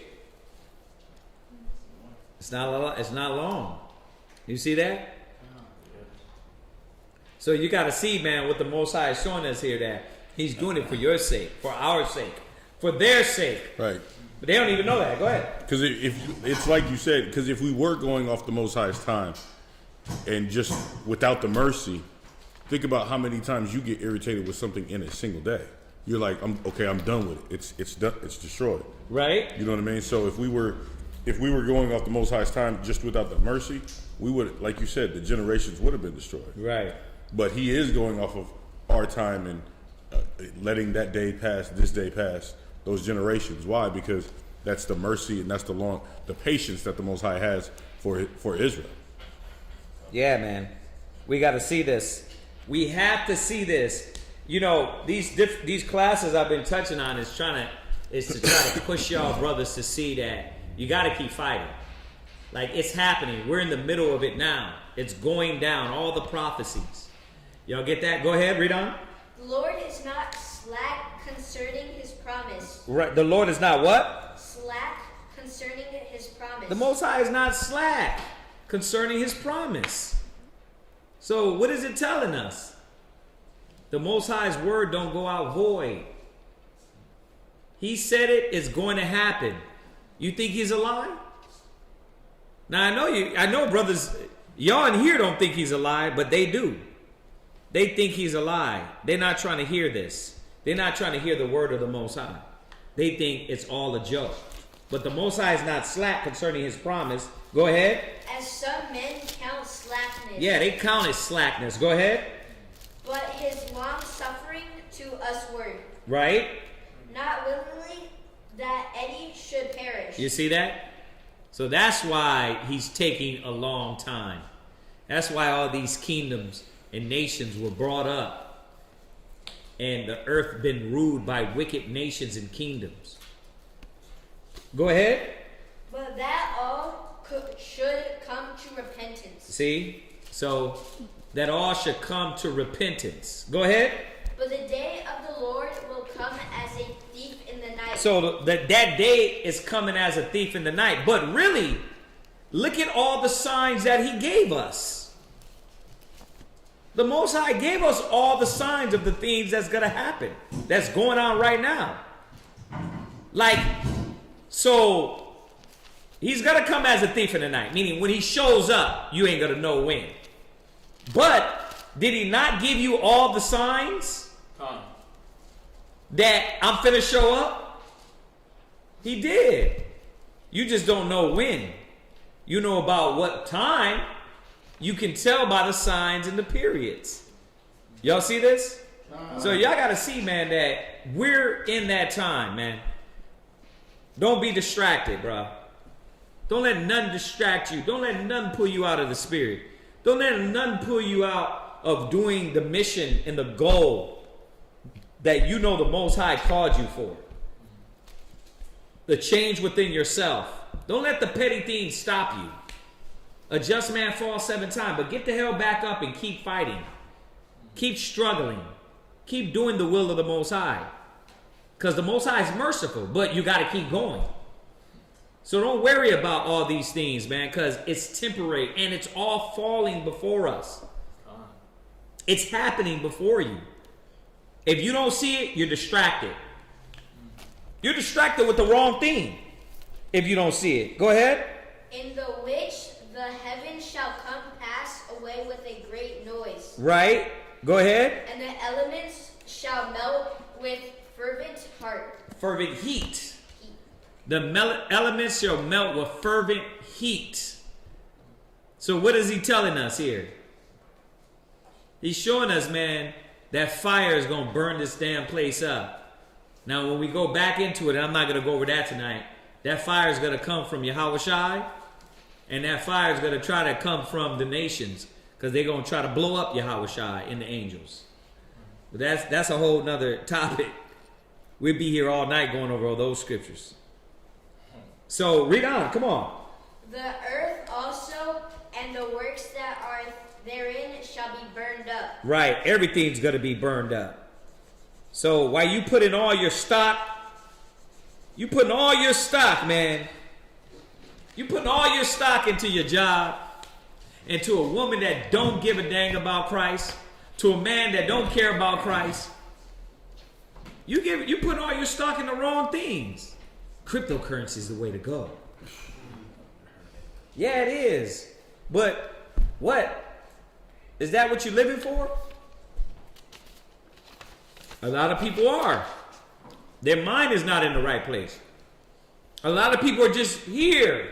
It's not long. You see that? So you got to see, man, what the Most High is showing us here, that He's doing it for your sake, for our sake, for their sake. Right. But they don't even know that. Go ahead. Because if it's like you said, because if we were going off the Most High's time and just without the mercy, think about how many times you get irritated with something in a single day. You're like, I'm done with it. It's done. It's destroyed. Right. You know what I mean? So if we were going off the Most High's time just without the mercy, we would, like you said, the generations would have been destroyed. Right. But He is going off of our time and letting that day pass, this day pass, those generations. Why? Because that's the mercy and that's the patience that the Most High has for Israel. Yeah, man. We got to see this. We have to see this. These classes I've been touching on is to try to push y'all brothers to see that you got to keep fighting. Like, it's happening. We're in the middle of it now. It's going down. All the prophecies. Y'all get that? Go ahead. Read on. The Lord is not slack concerning His promise. Right. The Lord is not what? Slack concerning His promise. The Most High is not slack concerning His promise. So what is it telling us? The Most High's word don't go out void. He said it's going to happen. You think He's a lie? Now I know brothers, y'all in here don't think He's a lie, but they do. They think He's a lie. They're not trying to hear this. They're not trying to hear the word of the Most High. They think it's all a joke. But the Most High is not slack concerning His promise. Go ahead. As some men count slackness. Yeah, they count as slackness. Go ahead. But His long suffering to usward. Right. Not willingly that any should perish. You see that? So that's why He's taking a long time. That's why all these kingdoms and nations were brought up, and the earth been ruled by wicked nations and kingdoms. Go ahead. But that all should come to repentance. See? So that all should come to repentance. Go ahead. But the day of the Lord will come as a thief in the night. So that day is coming as a thief in the night. But really, look at all the signs that he gave us. The Most High gave us all the signs of the things that's going to happen. That's going on right now. Like, so he's going to come as a thief in the night. Meaning when he shows up, you ain't going to know when. But did he not give you all the signs that I'm finna show up? He did. You just don't know when. You know about what time. You can tell by the signs and the periods. Y'all see this? So y'all got to see, man, that we're in that time, man. Don't be distracted, bro. Don't let nothing distract you. Don't let nothing pull you out of the spirit. Don't let nothing pull you out of doing the mission and the goal that you know the Most High called you for. The change within yourself. Don't let the petty things stop you. A just man falls 7 times, but get the hell back up and keep fighting. Keep struggling. Keep doing the will of the Most High. Because the Most High is merciful, but you got to keep going. So don't worry about all these things, man, because it's temporary and it's all falling before us. It's happening before you. If you don't see it, you're distracted. You're distracted with the wrong thing if you don't see it. Go ahead. In the which the heavens shall come pass away with a great noise. Right. Go ahead. And the elements shall melt with fervent heart. Fervent heat. The elements shall melt with fervent heat. So what is he telling us here? He's showing us, man, that fire is going to burn this damn place up. Now, when we go back into it, and I'm not going to go over that tonight, that fire is going to come from Yahweh Shai, and that fire is going to try to come from the nations, because they're going to try to blow up Yahweh Shai and the angels. But that's a whole nother topic. We'd be here all night going over all those scriptures. So, read on. Come on. The earth also and the works that are therein shall be burned up. Right. Everything's going to be burned up. So, while you put in all your stock, man. You putting all your stock into your job, into a woman that don't give a dang about Christ, to a man that don't care about Christ. You put all your stock in the wrong things. Cryptocurrency is the way to go. Yeah, it is. But what? Is that what you're living for? A lot of people are. Their mind is not in the right place. A lot of people are just here.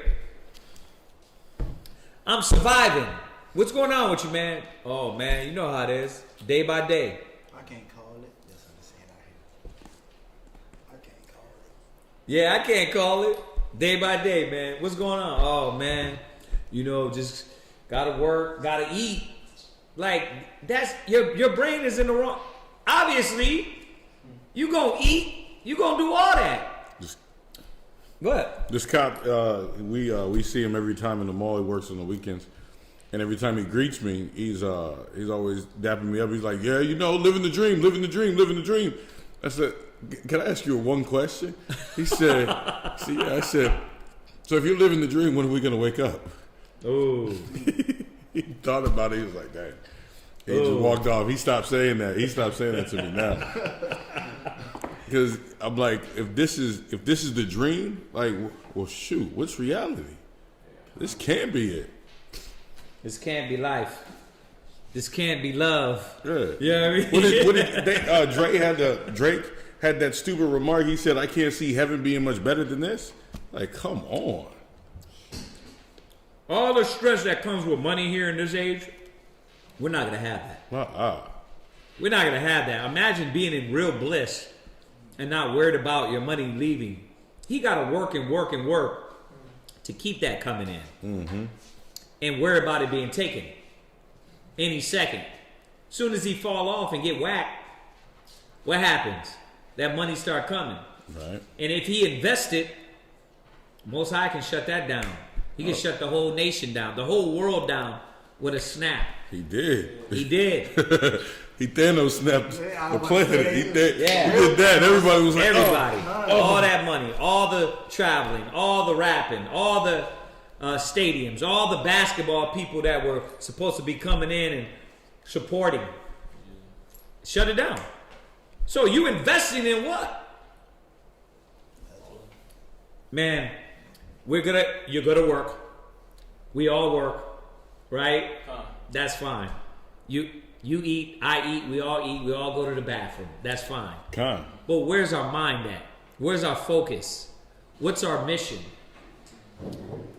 I'm surviving. What's going on with you, man? Oh, man, you know how it is. Day by day. I can't call it. That's what I'm saying out here. I can't call it. Yeah, I can't call it. Day by day, man. What's going on? Oh, man. You know, just gotta work, gotta eat. Like, that's your brain is in the wrong. Obviously, you gonna eat, you gonna do all that. Go ahead. This cop, we see him every time in the mall. He works on the weekends, and every time he greets me, he's always dapping me up. He's like, "Yeah, you know, living the dream, living the dream, living the dream." I said, "Can I ask you one question?" He said, "See, I said, so if you're living the dream, when are we gonna wake up?" Oh. He thought about it. He was like, "Dang." He just walked off. He stopped saying that. He stopped saying that to me now. Because I'm like, if this is the dream, like, well, shoot, what's reality? This can't be it. This can't be life. This can't be love. Yeah. You know what I mean? Drake had that stupid remark. He said, "I can't see heaven being much better than this." Like, come on. All the stress that comes with money here in this age, we're not going to have that. We're not going to have that. Imagine being in real bliss and not worried about your money leaving. He got to work and work and work to keep that coming in. Mm-hmm. And worry about it being taken any second. Soon as he fall off and get whacked, what happens? That money start coming. Right. And if he invested, Most High can shut that down. He can shut the whole nation down, the whole world down with a snap. He did. He did. He Thanos snapped Yeah, I the was planet. about to He say, did, yeah. he did that. Everybody was like, Everybody, Oh. all that money, all the traveling, all the rapping, all the stadiums, all the basketball people that were supposed to be coming in and supporting. Shut it down. So you investing in what? Man, you're gonna work. We all work, right? That's fine. You eat, I eat, we all go to the bathroom. That's fine. Con. But where's our mind at? Where's our focus? What's our mission?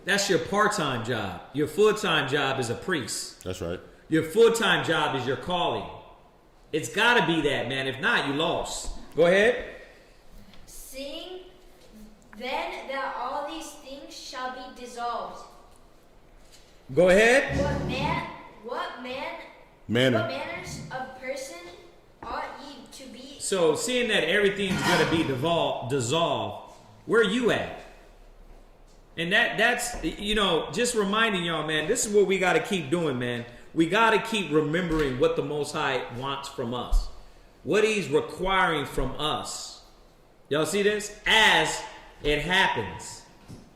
That's your part-time job. Your full-time job is a priest. That's right. Your full-time job is your calling. It's got to be that, man. If not, you lost. Go ahead. Seeing then that all these things shall be dissolved. Go ahead. What manners of person ought ye to be? So, seeing that everything's going to be dissolved, where you at? And that's, just reminding y'all, man, this is what we got to keep doing, man. We got to keep remembering what the Most High wants from us. What He's requiring from us. Y'all see this? As it happens.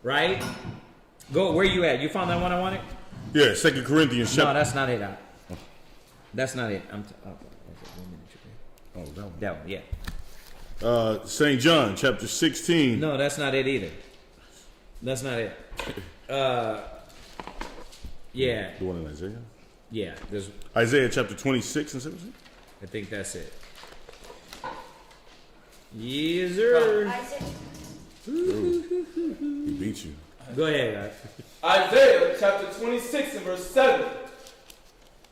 Right? Go, where you at? You found that one I wanted? Yeah, 2 Corinthians No, chapter. that's not it. That's not it. Oh, that one. That one, yeah. St. John chapter 16. No, that's not it either. That's not it. Yeah. The one in Isaiah? Yeah. There's, Isaiah chapter 26 and 17? I think that's it. Yes, sir. Isaac, He beat you. Go ahead, Isaiah chapter 26 and verse 7.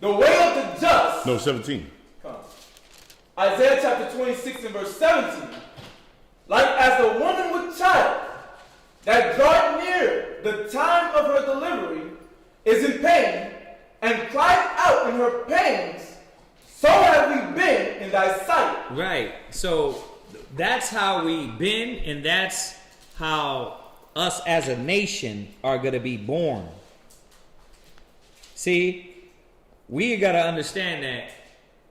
The way of the just. No, 17. Come on. Isaiah chapter 26 and verse 17. Like as a woman with child that draweth near the time of her delivery is in pain and cried out in her pains, so have we been in thy sight. Right. So that's how we've been, and that's how us as a nation are going to be born. See, we got to understand that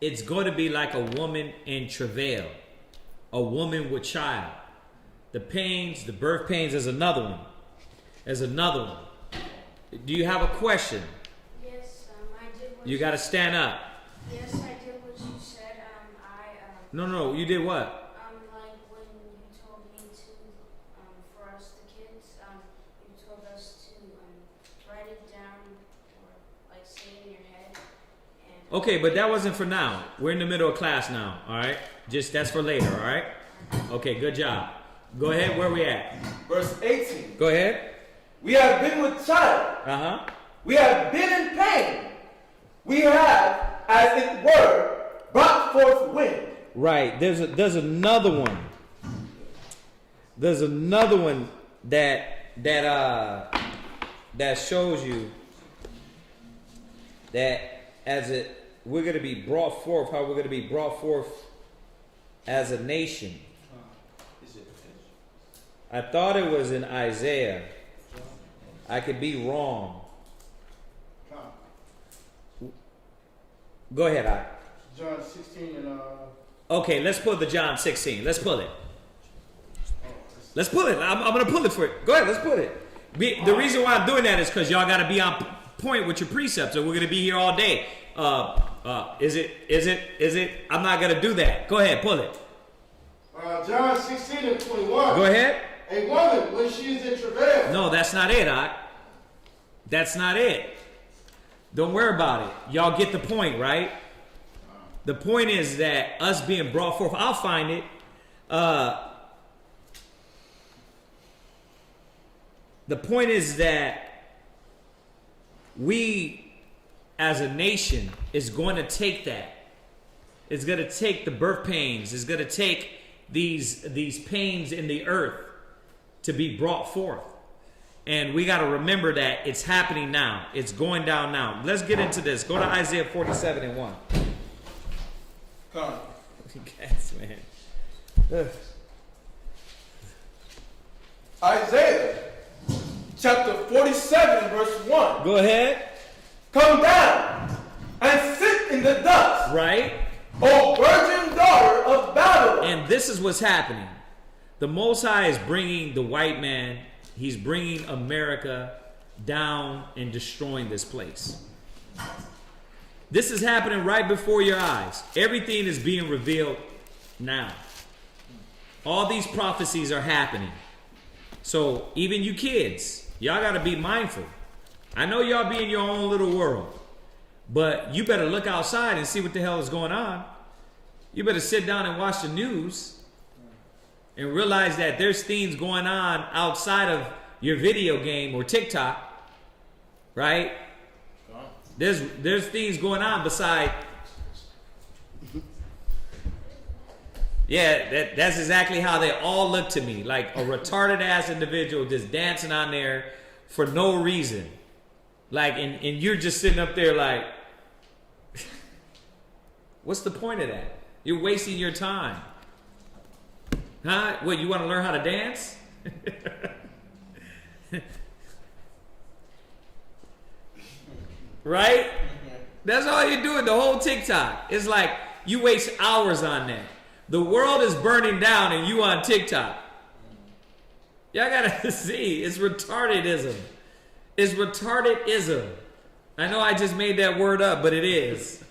it's going to be like a woman in travail, a woman with child. The pains, the birth pains is another one. There's another one. Do you have a question? yes, I did what You got to stand up. Yes, I did what you said. No, you did what? Like when you told me to, for us the kids, you told us to write it down or like say it in your head. And Okay, but that wasn't for now. We're in the middle of class now, all right? Just that's for later, all right? Okay, good job. Go ahead, where we at? Verse 18. Go ahead. We have been with child. Uh-huh. We have been in pain. We have, as it were, brought forth wind. Right. There's another one. There's another one that shows you that we're gonna be brought forth, how we're gonna be brought forth as a nation. I thought it was in Isaiah. I could be wrong. Go ahead, I. John 16 and Okay, let's pull the John 16. Let's pull it. Let's pull it. I'm going to pull it for it. Go ahead, let's pull it. The reason why I'm doing that is because y'all got to be on point with your precepts, or we're going to be here all day. Is it? I'm not going to do that. Go ahead, pull it. John 16 and 21. Go ahead. A woman, when she is in travail. No, that's not it, That's not it. Don't worry about it. Y'all get the point, right? The point is that us being brought forth, I'll find it. The point is that we, as a nation, is going to take that. It's going to take the birth pains. It's going to take these pains in the earth to be brought forth. And we got to remember that it's happening now. It's going down now. Let's get into this. Go to Isaiah 47 and 1. Come on. Yes, man. Isaiah chapter 47 verse 1. Go ahead. Come down and sit in the dust. Right? O virgin daughter of Babylon. And this is what's happening. The Most High is bringing the white man, he's bringing America down and destroying this place. This is happening right before your eyes. Everything is being revealed now. All these prophecies are happening. So even you kids, y'all got to be mindful. I know y'all be in your own little world, but you better look outside and see what the hell is going on. You better sit down and watch the news and realize that there's things going on outside of your video game or TikTok, right? There's things going on beside. Yeah, that's exactly how they all look to me. Like a retarded ass individual just dancing on there for no reason. Like, and you're just sitting up there like, what's the point of that? You're wasting your time. Huh? What, you want to learn how to dance? Right? That's all you're doing, the whole TikTok. It's like you waste hours on that. The world is burning down and you on TikTok. Y'all gotta see, it's retardedism. It's retardedism. I know I just made that word up, but it is.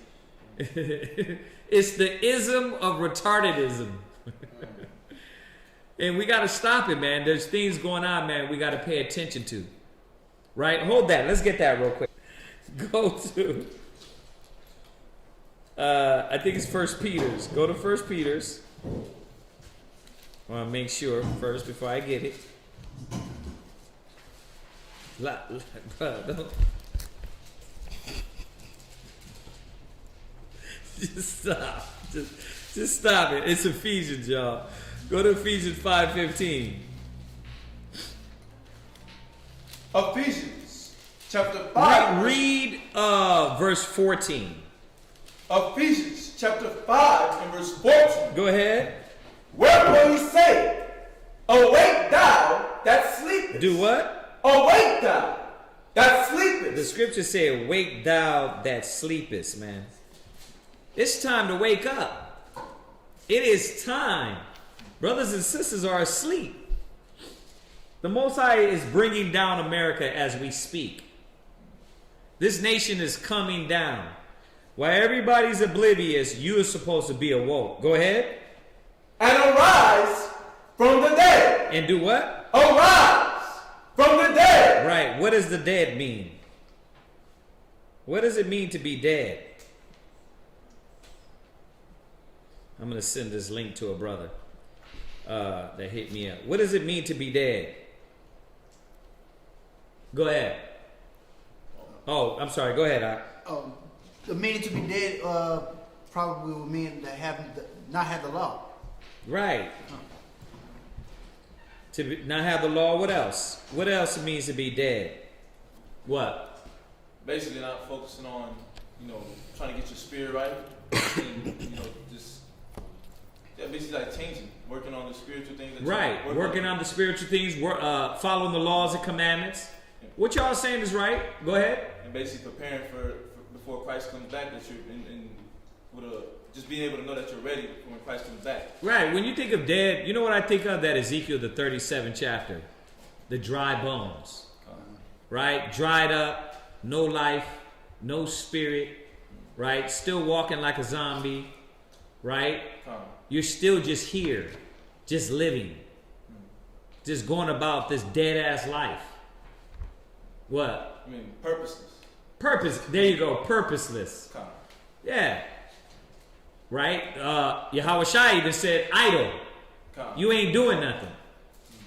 It's the ism of retardedism. And we gotta stop it, man. There's things going on, man, we gotta pay attention to. Right? Hold that. Let's get that real quick. Go to I think it's First Peter's. Go to First Peter's. I want to make sure first before I get it. Just stop. Just stop it. It's Ephesians, y'all. Go to Ephesians 5:15. Ephesians chapter 5. Read verse 14. Ephesians chapter 5 and verse 14. Go ahead. Wherefore he said, awake thou that sleepest. Do what? Awake thou that sleepest. The scriptures say, awake thou that sleepest, man. It's time to wake up. It is time. Brothers and sisters are asleep. The Most High is bringing down America as we speak. This nation is coming down. While everybody's oblivious, you are supposed to be awoke. Go ahead. And arise from the dead. And do what? Arise from the dead. Right. What does the dead mean? What does it mean to be dead? I'm going to send this link to a brother that hit me up. What does it mean to be dead? Go ahead. Oh, I'm sorry. Go ahead. The meaning to be dead probably would mean that not have the law. Right. Not have the law. What else? What else it means to be dead? What? Basically not focusing on, trying to get your spirit right. And, just basically like changing, working on the spiritual things. Right. Working on the spiritual things, following the laws and commandments. Yeah. What y'all saying is right. Go ahead. And basically preparing for before Christ comes back, that you're just being able to know that you're ready for when Christ comes back. Right. When you think of dead, you know what I think of? That Ezekiel, the 37th chapter. The dry bones. Right? Dried up, no life, no spirit. Right? Still walking like a zombie. Right? You're still just here. Just living. Just going about this dead ass life. What? I mean, purposeless. Purpose. There you go. Purposeless. Yeah. Right? Yahweh Shai even said idle. You ain't doing nothing.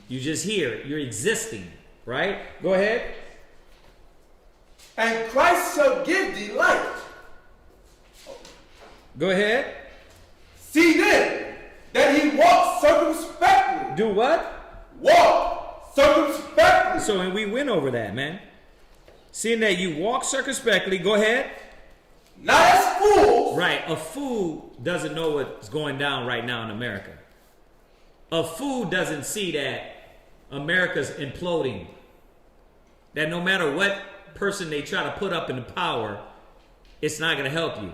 You just here. You're existing. Right? Go ahead. And Christ shall give thee life. Go ahead. See then that he walks circumspectly. Do what? Walk circumspectly. So and we went over that, man. Seeing that you walk circumspectly, go ahead. Not as fools. Right. A fool doesn't know what's going down right now in America. A fool doesn't see that America's imploding. That no matter what person they try to put up in the power, it's not going to help you.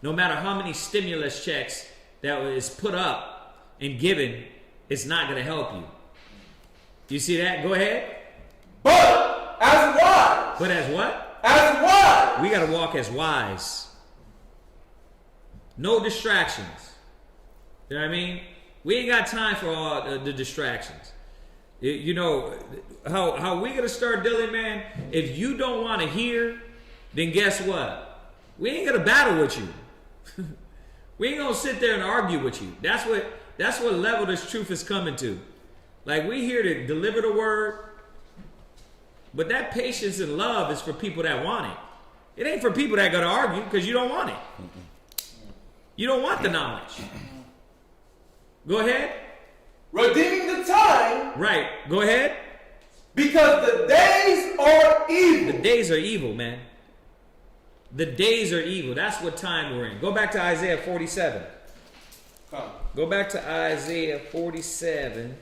no matter how many stimulus checks that is put up and given, it's not going to help you. You see that? Go ahead. But as wise. But as what? As wise. We got to walk as wise. No distractions. You know what I mean? We ain't got time for all the distractions. You know, how we going to start dealing, man? If you don't want to hear, then guess what? We ain't going to battle with you. We ain't going to sit there and argue with you. That's what level this truth is coming to. Like, we here to deliver the word, but that patience and love is for people that want it. It ain't for people that got to argue because you don't want it. You don't want the knowledge. Go ahead. Redeeming the time. Right. Go ahead. Because the days are evil. The days are evil, man. The days are evil. That's what time we're in. Go back to Isaiah 47. Come. Go back to Isaiah 47.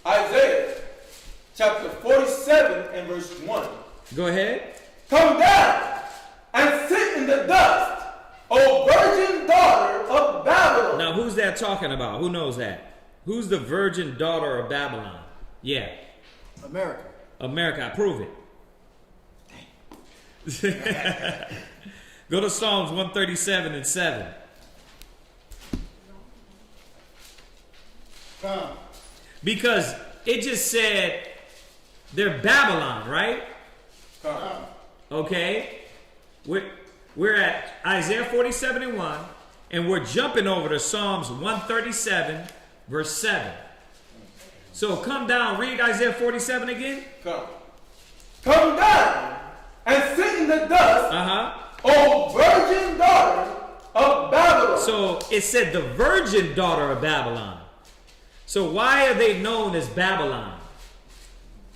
Isaiah chapter 47 and verse 1. Go ahead. Come down and sit in the dust, O virgin daughter of Babylon. Now, who's that talking about? Who knows that? Who's the virgin daughter of Babylon? Yeah. America. America, prove it. Go to Psalms 137 and 7. Come. Because it just said they're Babylon, right? Come. Okay. We're at Isaiah 47 and 1, and we're jumping over to Psalms 137, verse 7. So come down, read Isaiah 47 again. Come. Come down and sit in the dust, O virgin daughter of Babylon. So it said the virgin daughter of Babylon. So why are they known as Babylon?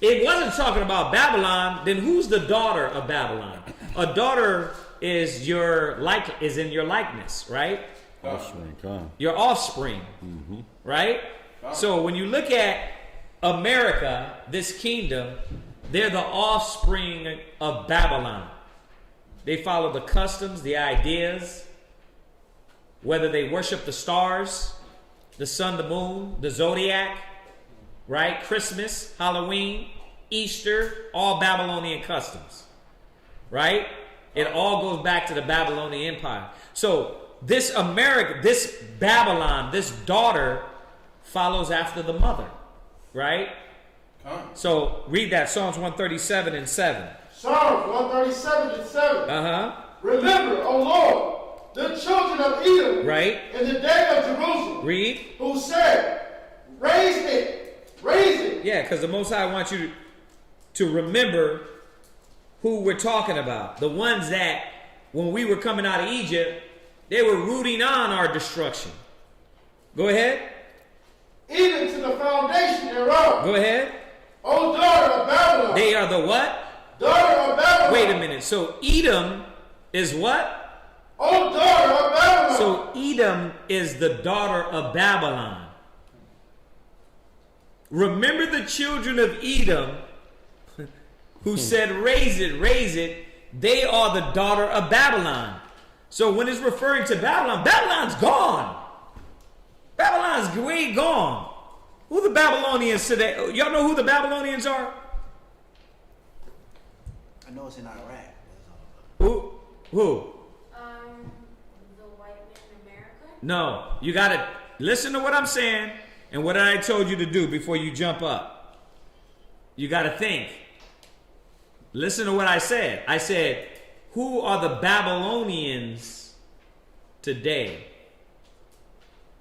It wasn't talking about Babylon. Then who's the daughter of Babylon? A daughter is in your likeness, right? Offspring, come. Your offspring, right? So when you look at America, this kingdom, they're the offspring of Babylon. They follow the customs, the ideas, whether they worship the stars, the sun, the moon, the zodiac, right? Christmas, Halloween, Easter, all Babylonian customs, right? It all goes back to the Babylonian Empire. So this America, this Babylon, this daughter follows after the mother, right? So read that, Psalms 137 and 7. Psalms 137 and 7. Remember, O Lord, the children of Edom, Right. in the day of Jerusalem, Read. who said, raise it. Yeah, because the Most High wants you to remember who we're talking about. The ones that, when we were coming out of Egypt, they were rooting on our destruction. Go ahead. Even to the foundation thereof. Go ahead. O daughter of Babylon. They are the what? Daughter of Babylon. Wait a minute. So Edom is what? O daughter of Babylon. So Edom is the daughter of Babylon. Remember the children of Edom who said, raise it, raise it. They are the daughter of Babylon. So when it's referring to Babylon, Babylon's gone. Babylon's way gone. Who the Babylonians today? Y'all know who the Babylonians are? I know it's in Iraq. Who? The white man in America? No. You got to listen to what I'm saying and what I told you to do before you jump up. You got to think. Listen to what I said. I said, who are the Babylonians today?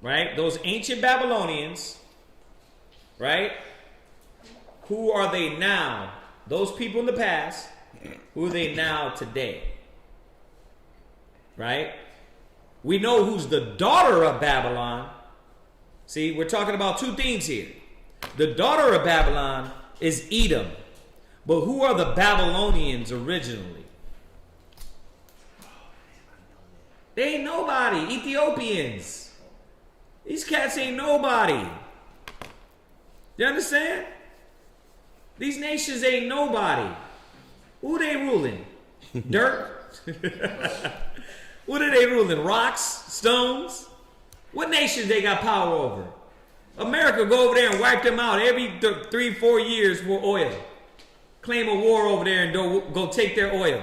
Right? Those ancient Babylonians, right? Who are they now? Those people in the past, who are they now today? Right? We know who's the daughter of Babylon. See, we're talking about two things here. The daughter of Babylon is Edom. But who are the Babylonians originally? They ain't nobody. Ethiopians. These cats ain't nobody. You understand? These nations ain't nobody. Who they ruling? Dirt? Who What are they ruling? Rocks? Stones? What nations they got power over? America go over there and wipe them out every 3-4 years for oil. Claim a war over there and go take their oil.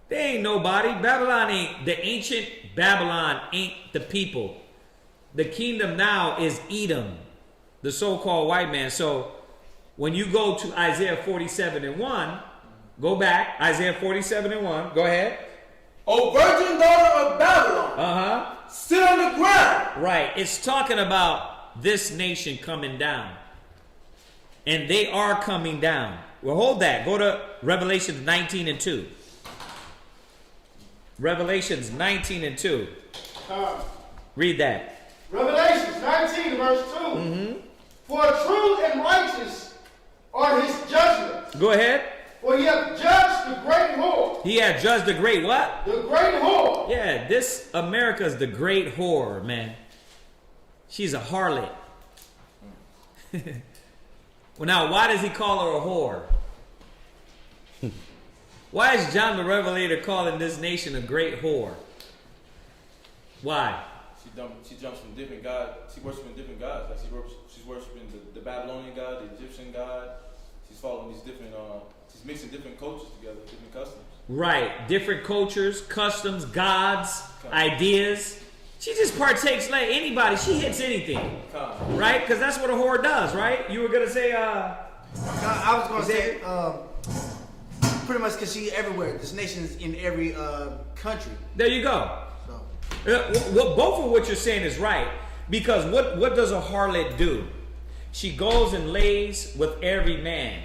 They ain't nobody. Babylon ain't, the ancient Babylon ain't the people. The kingdom now is Edom, the so-called white man. So when you go to Isaiah 47:1, go back, Isaiah 47:1, go ahead. O virgin daughter of Babylon, sit on the ground. Right, it's talking about this nation coming down. And they are coming down. Well, hold that. Go to Revelations 19:2. Revelations 19:2. Read that. Revelations 19, verse 2. For true and righteous are his judgments. Go ahead. For he hath judged the great whore. He had judged the great what? The great whore. Yeah, this America's the great whore, man. She's a harlot. Well, now, why does he call her a whore? Why is John the Revelator calling this nation a great whore? Why? She jumps from different gods. She worshiping different gods. Like she's worshiping the Babylonian god, the Egyptian god. She's following these different. She's mixing different cultures together, different customs. Right, different cultures, customs, gods, ideas. She just partakes like anybody. She hits anything, right? Because that's what a whore does, right? You were gonna say. I was gonna say. Pretty much because she's everywhere. This nation is in every country. There you go. So. Both of what you're saying is right. Because what does a harlot do? She goes and lays with every man.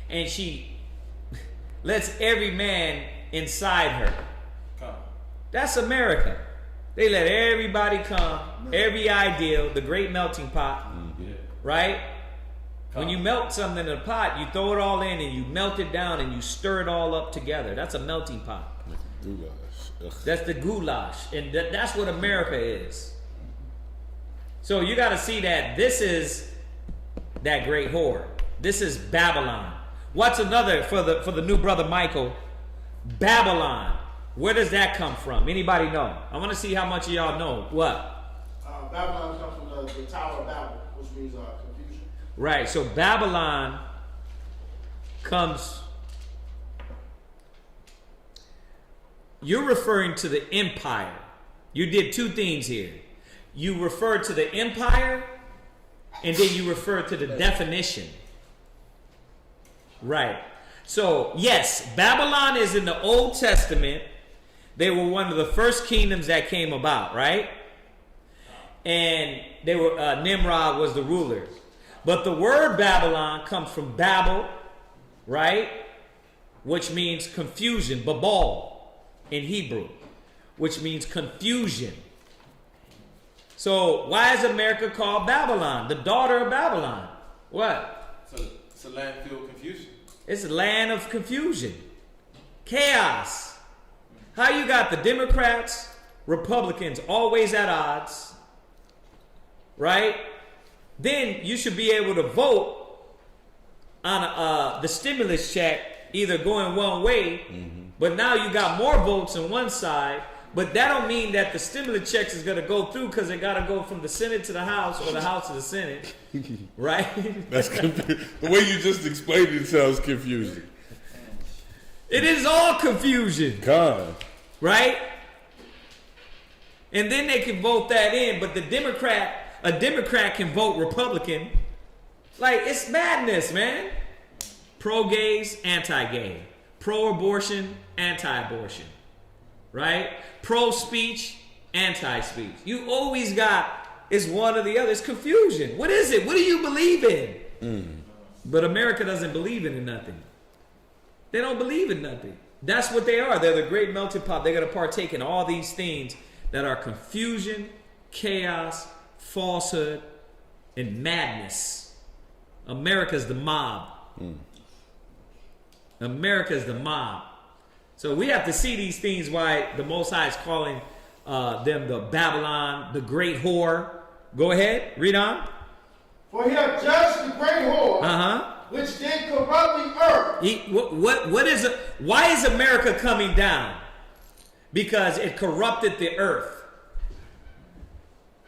And she lets every man inside her. That's America. They let everybody come. Every ideal. The great melting pot. Right? When you melt something in a pot, you throw it all in and you melt it down and you stir it all up together. That's a melting pot. That's the goulash. And that's what America is. So you got to see that this is that great whore. This is Babylon. What's another, for the new brother Michael, Babylon. Where does that come from? Anybody know? I want to see how much of y'all know. What? Babylon comes from the Tower of Babel, which means confusion. Right, so Babylon comes... You're referring to the empire. You did two things here. You referred to the empire, and then you referred to the definition. Right. So, yes, Babylon is in the Old Testament. They were one of the first kingdoms that came about, right? And they were Nimrod was the ruler. But the word Babylon comes from Babel, right? Which means confusion, Babal in Hebrew, which means confusion. So why is America called Babylon, the daughter of Babylon? What? It's a land filled with confusion. It's a land of confusion, chaos. How you got the Democrats, Republicans always at odds, right? Then you should be able to vote on the stimulus check either going one way, but now you got more votes on one side. But that don't mean that the stimulus checks is going to go through, because they got to go from the Senate to the House or the House to the Senate, right? That's the way you just explained it sounds confusing. It is all confusion, God, right? And then they can vote that in, but a Democrat can vote Republican. Like, it's madness, man. Pro-gays, anti-gay. Pro-abortion, anti-abortion. Right? Pro-speech, anti-speech. You always got, it's one or the other. It's confusion. What is it? What do you believe in? But America doesn't believe in nothing. They don't believe in nothing. That's what they are. They're the great melting pot. They're going to partake in all these things that are confusion, chaos, falsehood, and madness. America's the mob. America's the mob. So we have to see these things, why the Most High is calling them the Babylon, the great whore. Go ahead, read on. For he hath judged the great whore, which did corrupt the earth. What is it? Why is America coming down? because it corrupted the earth.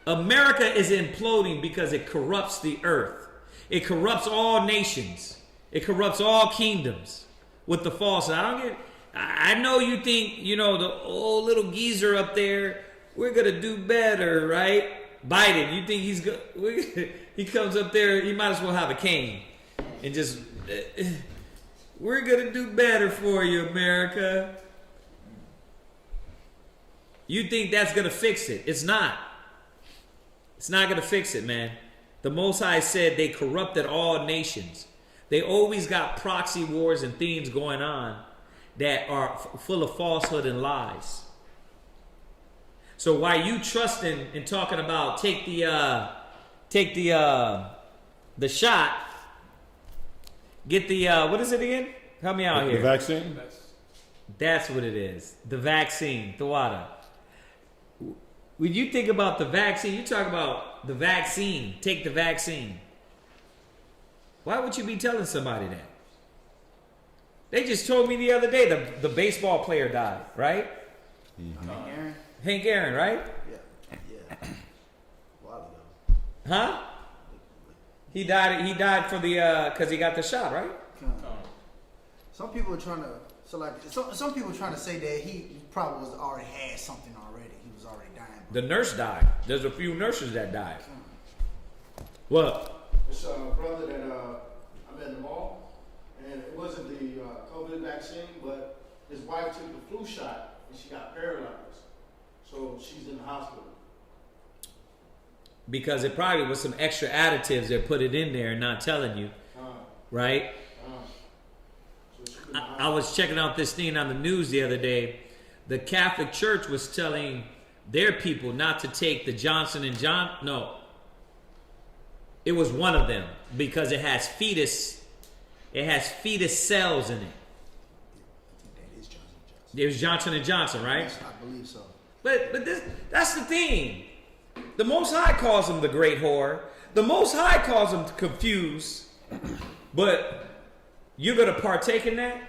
America is imploding because it corrupts the earth. It corrupts all nations. It corrupts all kingdoms with the falsehood. I know you think, the old little geezer up there, we're going to do better, right? Biden, you think he's good? He comes up there, he might as well have a cane and just, we're going to do better for you, America. You think that's going to fix it. It's not. It's not going to fix it, man. The Most High said they corrupted all nations. They always got proxy wars and things going on that are full of falsehood and lies. So while you trusting and talking about take the shot, get the what is it again? Help me out here. The vaccine? That's what it is. The vaccine, Thawada. When you think about the vaccine, you talk about the vaccine. Take the vaccine. Why would you be telling somebody that? They just told me the other day the baseball player died, right? Aaron? Hank Aaron, right? Yeah. A while ago. Huh? He died for the because he got the shot, right? Some people are trying to some people are trying to say that he probably already had something already. He was already dying. The nurse died. There's a few nurses that died. What? It's a brother that I met in the mall, and it wasn't the COVID vaccine, but his wife took the flu shot and she got paralyzed, so she's in the hospital. Because it probably was some extra additives that put it in there and not telling you, right? I was checking out this thing on the news the other day. The Catholic Church was telling their people not to take the Johnson & Johnson. No. It was one of them because it has fetus cells in it. That is Johnson & Johnson. It was Johnson & Johnson, right? Yes, I believe so. But that's the thing. The Most High calls them the great whore. The Most High calls them confused. But you're going to partake in that?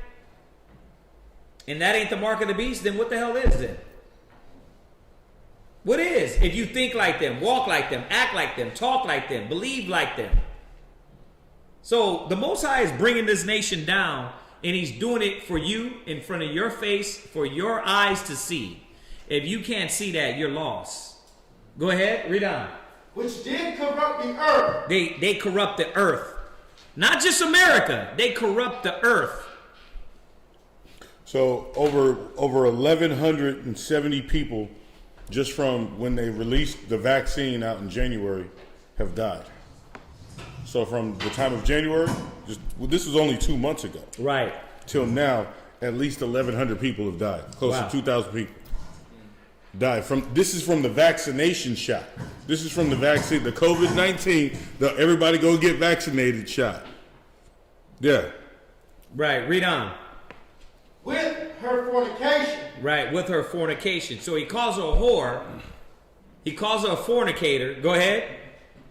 And that ain't the mark of the beast? Then what the hell is it? What is? If you think like them, walk like them, act like them, talk like them, believe like them. So the Most High is bringing this nation down, and he's doing it for you, in front of your face, for your eyes to see. If you can't see that, you're lost. Go ahead, read on. Which did corrupt the earth. They corrupt the earth. Not just America. They corrupt the earth. So over 1,170 people, just from when they released the vaccine out in January, have died. So from the time of January, this was only 2 months ago. Right. Till now, at least 1,100 people have died. Close to 2,000 people died. This is from the vaccination shot. This is from the vaccine, the COVID-19, the everybody go get vaccinated shot. Yeah. Right, read on. With her fornication. Right, with her fornication. So he calls her a whore. He calls her a fornicator. Go ahead.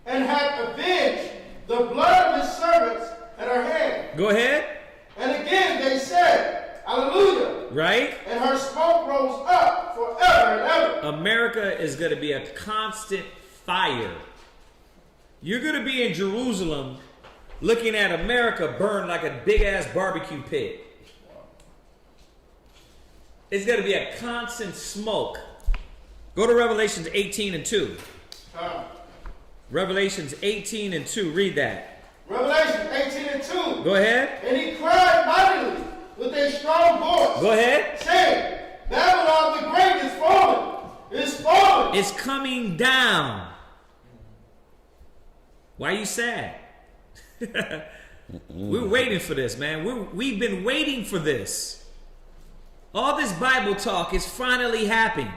And hath avenged the blood of his servants at her hand. Go ahead. And again they said, Hallelujah. Right. And her smoke rose up forever and ever. America is going to be a constant fire. You're going to be in Jerusalem looking at America burn like a big-ass barbecue pit. It's going to be a constant smoke. Go to Revelations 18:2. Revelations 18:2. Read that. Revelation 18:2. Go ahead. And he cried mightily with a strong voice. Go ahead. Saying, Babylon the Great is fallen. Is fallen. It's coming down. Why are you sad? We're waiting for this, man. We've been waiting for this. All this Bible talk is finally happening.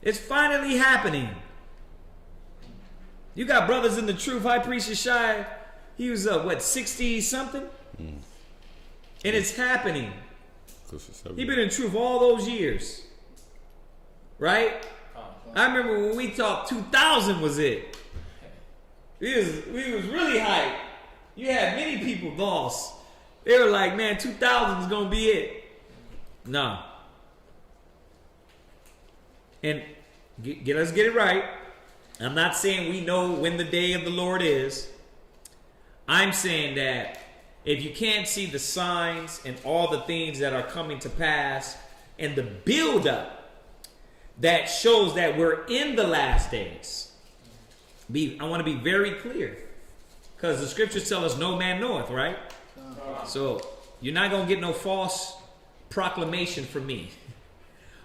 It's finally happening. You got brothers in the truth. High Priest Yeshai, he was 60 something, and it's happening. He been in truth all those years, right? I remember when we thought 2000 was it. We was really hyped. You had many people lost. They were like, man, 2000 is gonna be it. No. and let's get it right. I'm not saying we know when the day of the Lord is. I'm saying that if you can't see the signs and all the things that are coming to pass and the buildup that shows that we're in the last days, I want to be very clear, because the scriptures tell us no man knoweth, right? So you're not going to get no false proclamation from me.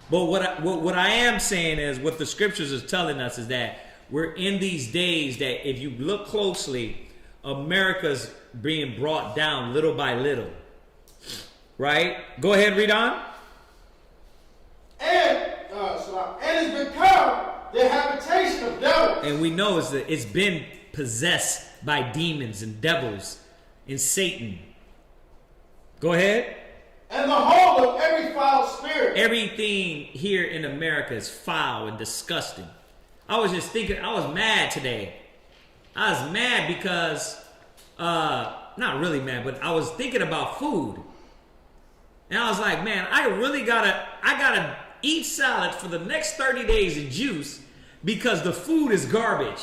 But what I am saying is, what the scriptures is telling us is that we're in these days that if you look closely, America's being brought down little by little. Right? Go ahead, read on. And it's become the habitation of devils. And we know it's been possessed by demons and devils and Satan. Go ahead. And the whole of every foul spirit. Everything here in America is foul and disgusting. I was just thinking, I was mad today. I was mad because, not really mad, but I was thinking about food. And I was like, man, I gotta eat salad for the next 30 days and juice because the food is garbage.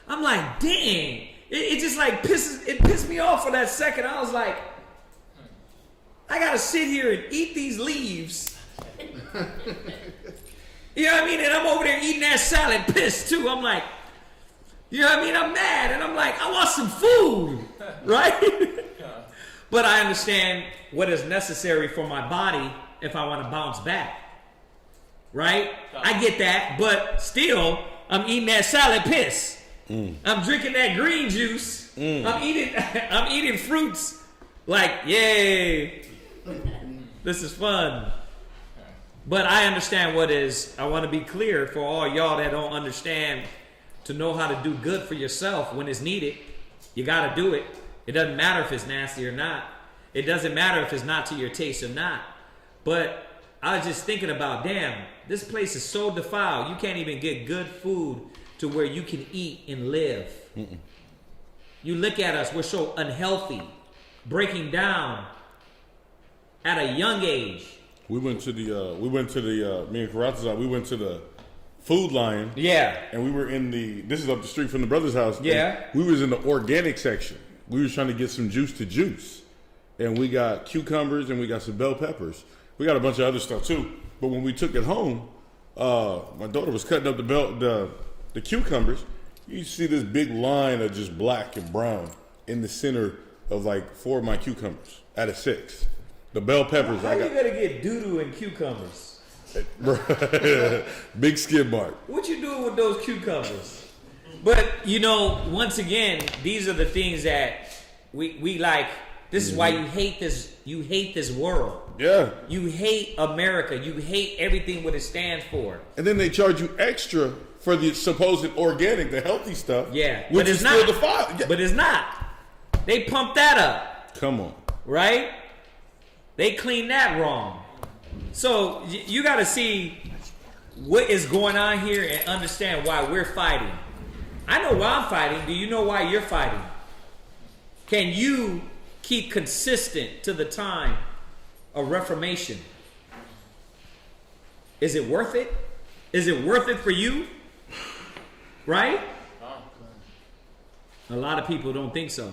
I'm like, dang. It just like pissed me off for that second. I was like, I gotta sit here and eat these leaves. You know what I mean? And I'm over there eating that salad pissed too. I'm like, you know what I mean? I'm mad and I'm like, I want some food, right? But I understand what is necessary for my body if I want to bounce back, right? I get that, but still, I'm eating that salad piss. I'm drinking that green juice. I'm eating fruits. Like, yay, this is fun. But I understand I want to be clear for all y'all that don't understand, to know how to do good for yourself when it's needed. You got to do it. It doesn't matter if it's nasty or not. It doesn't matter if it's not to your taste or not. But I was just thinking about, damn, this place is so defiled. You can't even get good food to where you can eat and live. You look at us, we're so unhealthy, breaking down at a young age. Me and Karatazar, we went to the Food Lion. Yeah. And we were this is up the street from the brother's house. Yeah. We was in the organic section. We was trying to get some juice to juice. And we got cucumbers and we got some bell peppers. We got a bunch of other stuff too. But when we took it home, my daughter was cutting up the cucumbers. You see this big line of just black and brown in the center of like 4 of my cucumbers out of 6. The bell peppers. How you gonna get doo-doo in cucumbers? Big skid mark. What you doing with those cucumbers? But once again, these are the things that we like. This is why you hate this. You hate this world. Yeah. You hate America. You hate everything what it stands for. And then they charge you extra for the supposed organic, the healthy stuff. Yeah, which but it's is not. still defiled. Yeah. But it's not. They pump that up. Come on. Right? They clean that wrong. So you got to see what is going on here and understand why we're fighting. I know why I'm fighting. Do you know why you're fighting? Can you keep consistent to the time of Reformation? Is it worth it? Is it worth it for you? Right? A lot of people don't think so.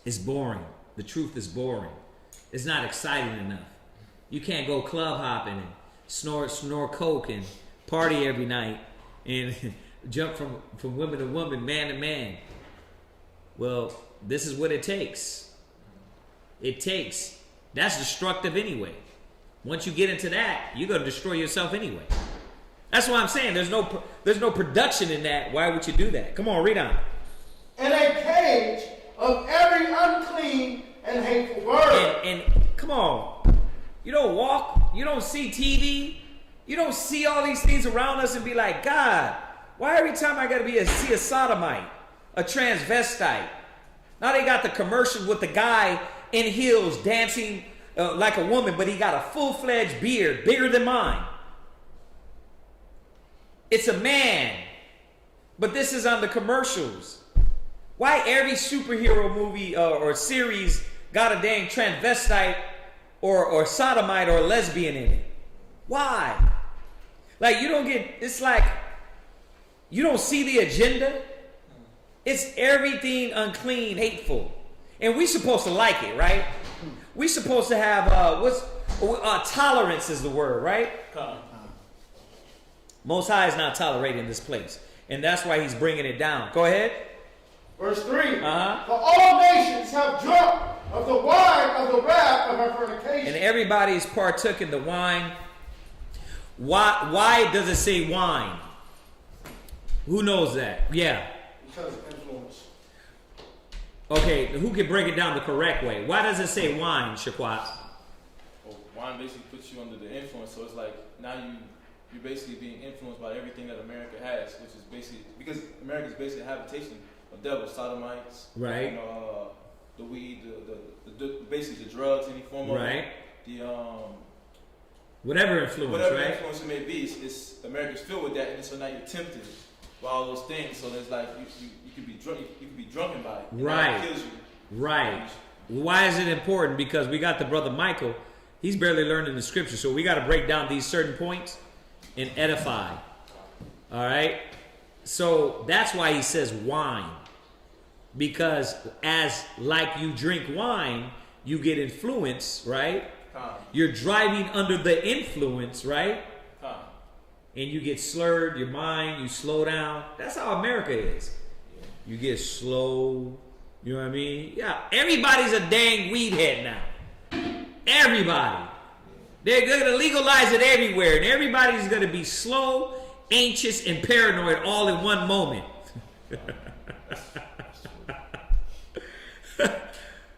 It's boring. The truth is boring. It's not exciting enough. You can't go club hopping and snore coke and party every night and jump from woman to woman, man to man. Well, this is what it takes. That's destructive anyway. Once you get into that, you're going to destroy yourself anyway. That's why I'm saying there's no production in that. Why would you do that? Come on, read on. In a cage of every unclean and hateful word. And come on. You don't walk. You don't see TV. You don't see all these things around us and be like, God, why every time I got to see a sodomite, a transvestite? Now they got the commercials with the guy in heels dancing like a woman, but he got a full-fledged beard bigger than mine. It's a man, but this is on the commercials. Why every superhero movie or series got a dang transvestite or sodomite or lesbian in it? Why? Like you don't get. It's like you don't see the agenda. It's everything unclean, hateful, and we supposed to like it, right? We supposed to have tolerance is the word, right? Most High is not tolerating this place, and that's why He's bringing it down. Go ahead. Verse 3. Uh-huh. For all nations have drunk of the wine of the wrath of her fornication. And everybody's partook in the wine. Why does it say wine? Who knows that? Yeah. Because of influence. Okay, who can break it down the correct way? Why does it say wine, Shaquat? Well, wine basically puts you under the influence, so it's like now you're basically being influenced by everything that America has, which is basically because America is basically a habitation of devils, sodomites, Right. You know, the weed, the basically the drugs, any form of Right. the Whatever influence, whatever right? influence it may be, it's America's filled with that, and so now you're tempted by all those things. So it's like you could be drunk, you could be drunken by it. And Right. It kills you. Right. Why is it important? Because we got the brother Michael. He's barely learning the scripture, so we got to break down these certain points and edify. All right. So that's why he says wine, because as like you drink wine, you get influence, right? You're driving under the influence, right? And you get slurred, your mind, you slow down. That's how America is. You get slow, you know what I mean? Yeah, everybody's a dang weed head now. Everybody. They're going to legalize it everywhere, and everybody's going to be slow, anxious, and paranoid all in one moment.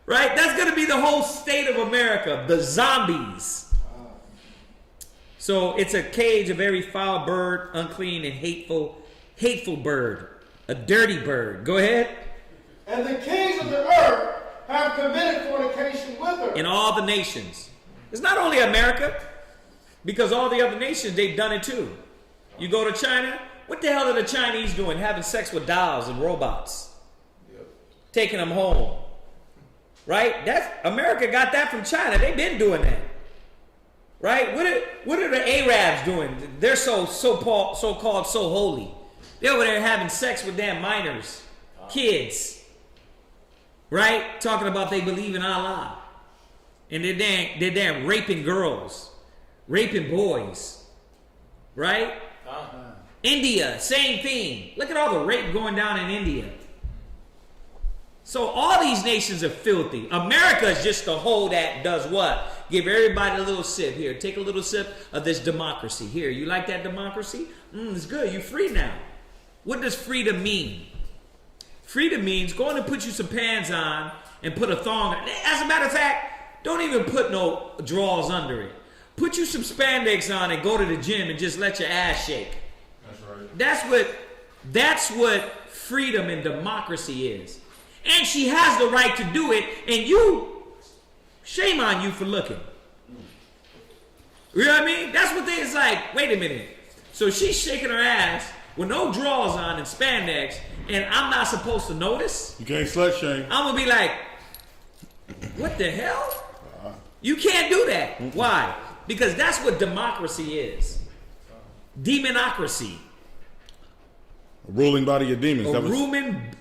Right? That's going to be the whole state of America, the zombies. So it's a cage of every foul bird, unclean and hateful bird, a dirty bird. Go ahead. And the kings of the earth have committed fornication with her. In all the nations. It's not only America, because all the other nations, they've done it too. You go to China, what the hell are the Chinese doing? Having sex with dolls and robots. Yep. Taking them home. Right? America got that from China. They've been doing that. Right? What are the Arabs doing? They're so-called so holy. They're over there having sex with damn minors, kids. Right? Talking about they believe in Allah. And they're damn raping girls, raping boys. Right? India, same thing. Look at all the rape going down in India. So all these nations are filthy. America is just the whole that does what? Give everybody a little sip. Here, take a little sip of this democracy. Here, you like that democracy? It's good. You're free now. What does freedom mean? Freedom means going to put you some pants on and put a thong on. As a matter of fact, don't even put no drawers under it. Put you some spandex on and go to the gym and just let your ass shake. That's right. That's what freedom and democracy is. And she has the right to do it, and shame on you for looking. You know what I mean? That's what it's like, wait a minute. So she's shaking her ass with no drawers on and spandex, and I'm not supposed to notice? You can't slut shame. I'm going to be like, what the hell? You can't do that. Why? Because that's what democracy is. Demonocracy. A ruling body of demons.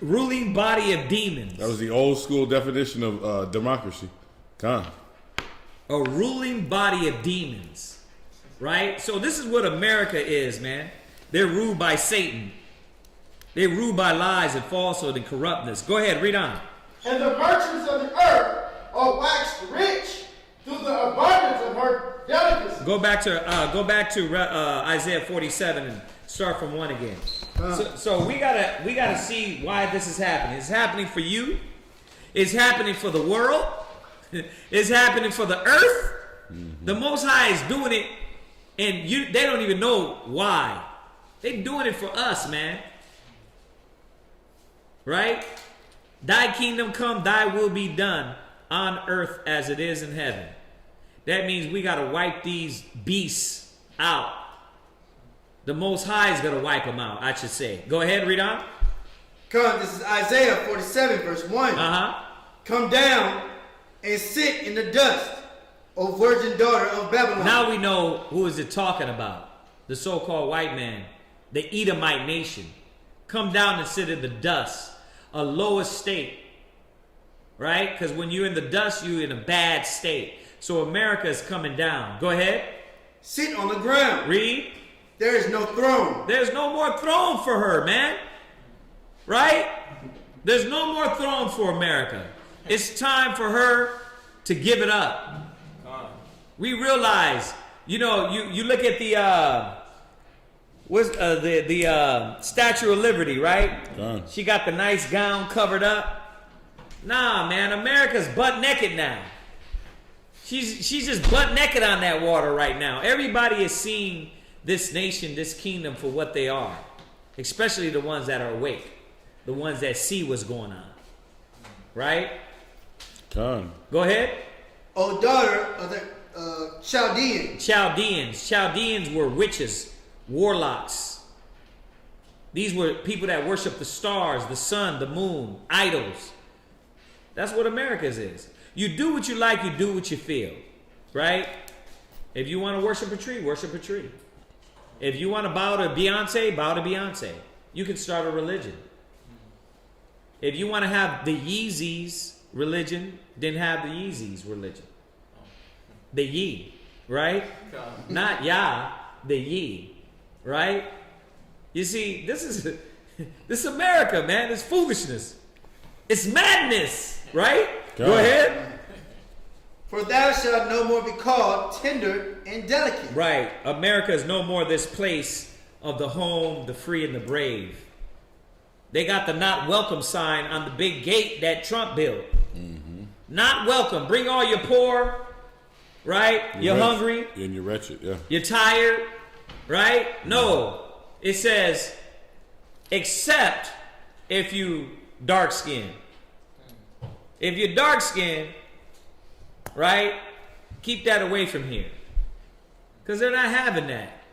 Ruling body of demons. That was the old school definition of democracy. Come on. A ruling body of demons. Right? So this is what America is, man. They're ruled by Satan. They're ruled by lies and falsehood and corruptness. Go ahead, read on. And the merchants of the earth are waxed rich through the abundance of her delicacy. Go back to Isaiah 47 and start from 1 again. So we gotta see why this is happening. It's happening for you. It's happening for the world. It's happening for the earth. Mm-hmm. The Most High is doing it, and they don't even know why. They're doing it for us, man. Right? Thy kingdom come, thy will be done on earth as it is in heaven. That means we gotta wipe these beasts out. The Most High is going to wipe them out, I should say. Go ahead, read on. Come, this is Isaiah 47, verse 1. Come down and sit in the dust, O virgin daughter of Babylon. Now we know who is it talking about. the so-called white man, the Edomite nation, come down and sit in the dust, a low estate, right? Because when you're in the dust, you're in a bad state. So America is coming down. Go ahead. Sit on the ground. Read. There is no throne. There's no more throne for her, man. Right? There's no more throne for America. It's time for her to give it up. We realize, you look at the Statue of Liberty, right? Done. She got the nice gown covered up. Nah, man, America's butt naked now. She's just butt naked on that water right now. Everybody is seeing this nation, this kingdom for what they are, especially the ones that are awake, the ones that see what's going on. Right? Done. Go ahead. O daughter of the Chaldeans. Chaldeans were witches, warlocks. These were people that worship the stars, the sun, the moon, idols. That's what America's is. You do what you like, you do what you feel. Right? If you want to worship a tree, worship a tree. If you want to bow to Beyonce, bow to Beyonce. You can start a religion. If you want to have the Yeezys religion, then have the Yeezys religion. The Yee, right? Not Yah, the Yee, right? You see, this is America, man. It's foolishness. It's madness, right? Go ahead. For thou shalt no more be called tender and delicate. Right. America is no more this place of the home, the free, and the brave. They got the not welcome sign on the big gate that Trump built. Mm-hmm. Not welcome. Bring all your poor, right? You're hungry. And you're wretched, yeah. You're tired, right? No. It says, except if you dark skinned. If you're dark skinned, right? Keep that away from here. Because they're not having that.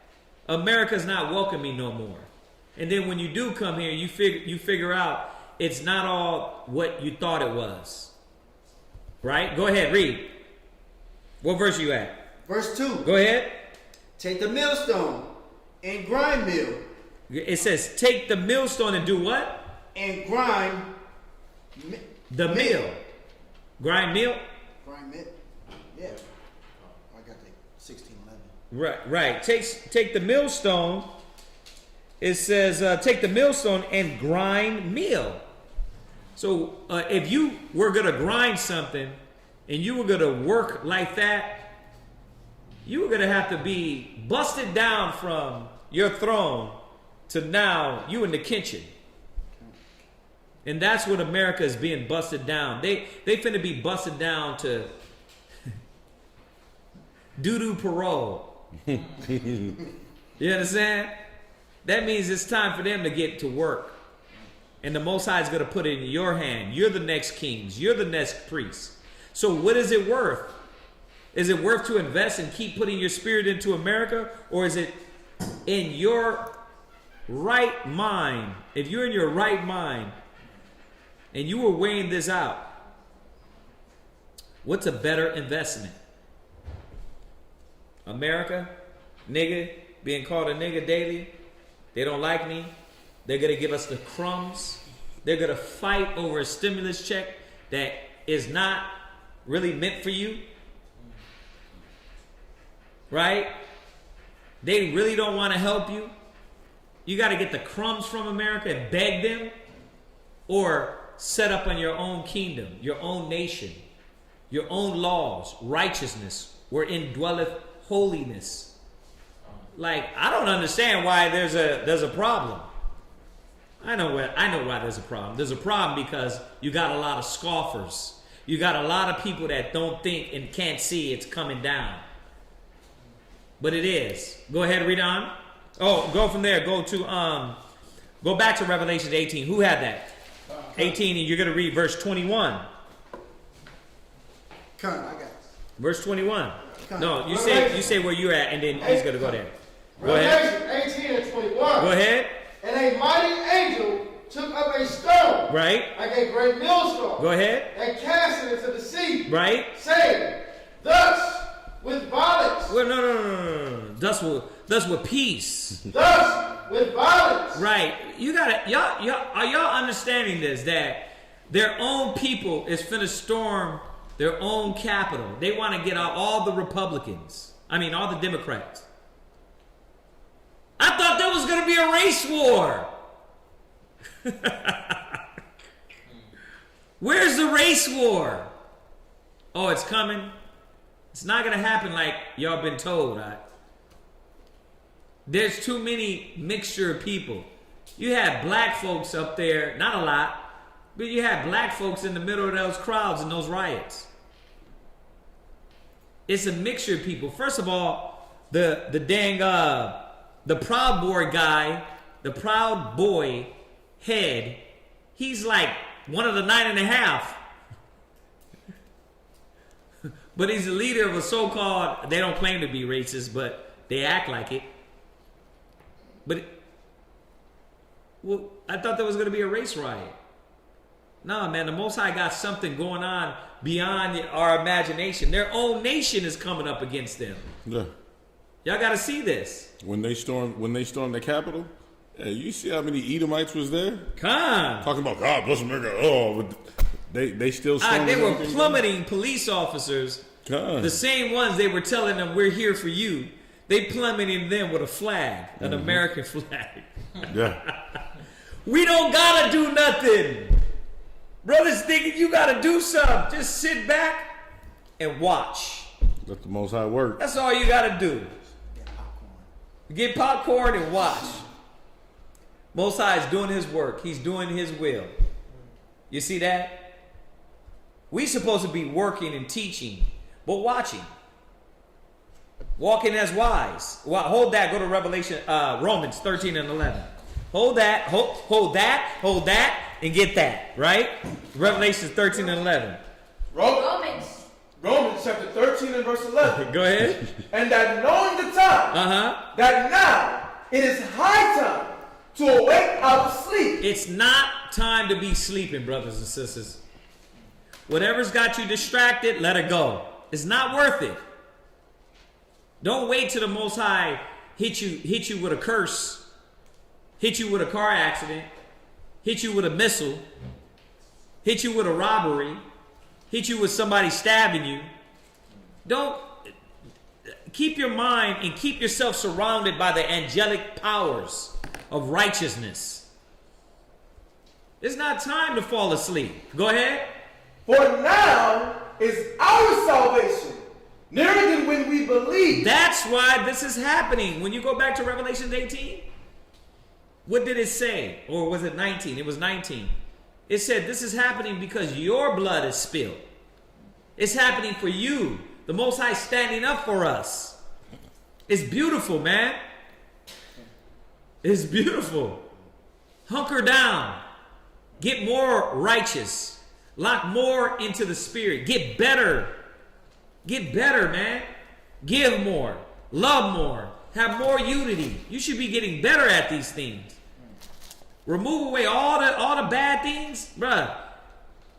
America's not welcoming no more. And then when you do come here, you figure out it's not all what you thought it was. Right? Go ahead, read. What verse are you at? Verse 2. Go ahead. Take the millstone and grind mill. It says, take the millstone and do what? And grind the mill. Grind mill? Grind mill. Yeah. I got the 1611. Right. Take the millstone. It says, take the millstone and grind meal. So if you were going to grind something and you were going to work like that, you were going to have to be busted down from your throne to now you in the kitchen. And that's what America is being busted down. They finna be busted down to doo-doo parole. You understand? That means it's time for them to get to work. And the Most High is going to put it in your hand. You're the next kings. You're the next priests. So what is it worth? Is it worth to invest and keep putting your spirit into America? Or is it in your right mind? If you're in your right mind and you were weighing this out, what's a better investment? America? Nigga? Being called a nigga daily? They don't like me. They're going to give us the crumbs. They're going to fight over a stimulus check that is not really meant for you. Right? They really don't want to help you. You got to get the crumbs from America and beg them, or set up on your own kingdom, your own nation, your own laws, righteousness, wherein dwelleth holiness. Like, I don't understand why there's a problem. I know why there's a problem. There's a problem because you got a lot of scoffers. You got a lot of people that don't think and can't see it's coming down. But it is. Go ahead, read on. Oh, go from there. Go back to Revelation 18. Who had that? 18, and you're going to read verse 21. Come on, I got it. Verse 21. Come No, on. you say where you're at, and then he's going to go there. Go ahead. Revelation 18 and 21. Go ahead. And a mighty angel took up a stone, Right. like a great millstone, Go ahead. and cast it into the sea, Right. saying, Thus with violence. Well, no. Thus with peace. Thus with violence. Right. You gotta y'all are y'all understanding this, that their own people is finna storm their own capital. They want to get out all the Republicans. I mean all the Democrats. I thought there was gonna be a race war. Where's the race war? Oh, it's coming. It's not gonna happen like y'all been told. Right? There's too many mixture of people. You had black folks up there, not a lot, but you had black folks in the middle of those crowds and those riots. It's a mixture of people. First of all, the Proud Boy guy, the Proud Boy head, he's like one of the 9.5. But he's the leader of a so-called, they don't claim to be racist, but they act like it. But, well, I thought there was going to be a race riot. No, man, the Most High got something going on beyond our imagination. Their own nation is coming up against them. Yeah. Y'all got to see this. When they stormed the Capitol, yeah, you see how many Edomites was there? Come. Talking about God bless America. Oh, but they still stormed. They were plummeting police officers. The same ones they were telling them, we're here for you. They plummeted them with a flag, an American flag. Yeah. We don't gotta do nothing. Brothers thinking you gotta do something. Just sit back and watch. Let the Most High work. That's all you gotta do. Get popcorn and watch. Most High is doing his work. He's doing his will. You see that? We supposed to be working and teaching, but watching. Walking as wise. Well, hold that. Go to Romans 13 and 11. Hold that. Hold that, and get that. Right? Revelation 13 and 11. Romans chapter 13 and verse 11. Go ahead. And that knowing the time, that now it is high time to awake out of sleep. It's not time to be sleeping, brothers and sisters. Whatever's got you distracted, let it go. It's not worth it. Don't wait till the Most High hit you with a curse, hit you with a car accident, hit you with a missile, hit you with a robbery, hit you with somebody stabbing you. Don't keep your mind and keep yourself surrounded by the angelic powers of righteousness. It's not time to fall asleep. Go ahead. For now is our salvation nearer than when we believe. That's why this is happening. When you go back to Revelation 18, what did it say? Or was it 19? It was 19. It said this is happening because your blood is spilled. It's happening for you. The Most High standing up for us. It's beautiful, man. It's beautiful. Hunker down. Get more righteous. Lock more into the spirit. Get better. Get better, man. Give more. Love more. Have more unity. You should be getting better at these things. Remove away all the bad things, bruh.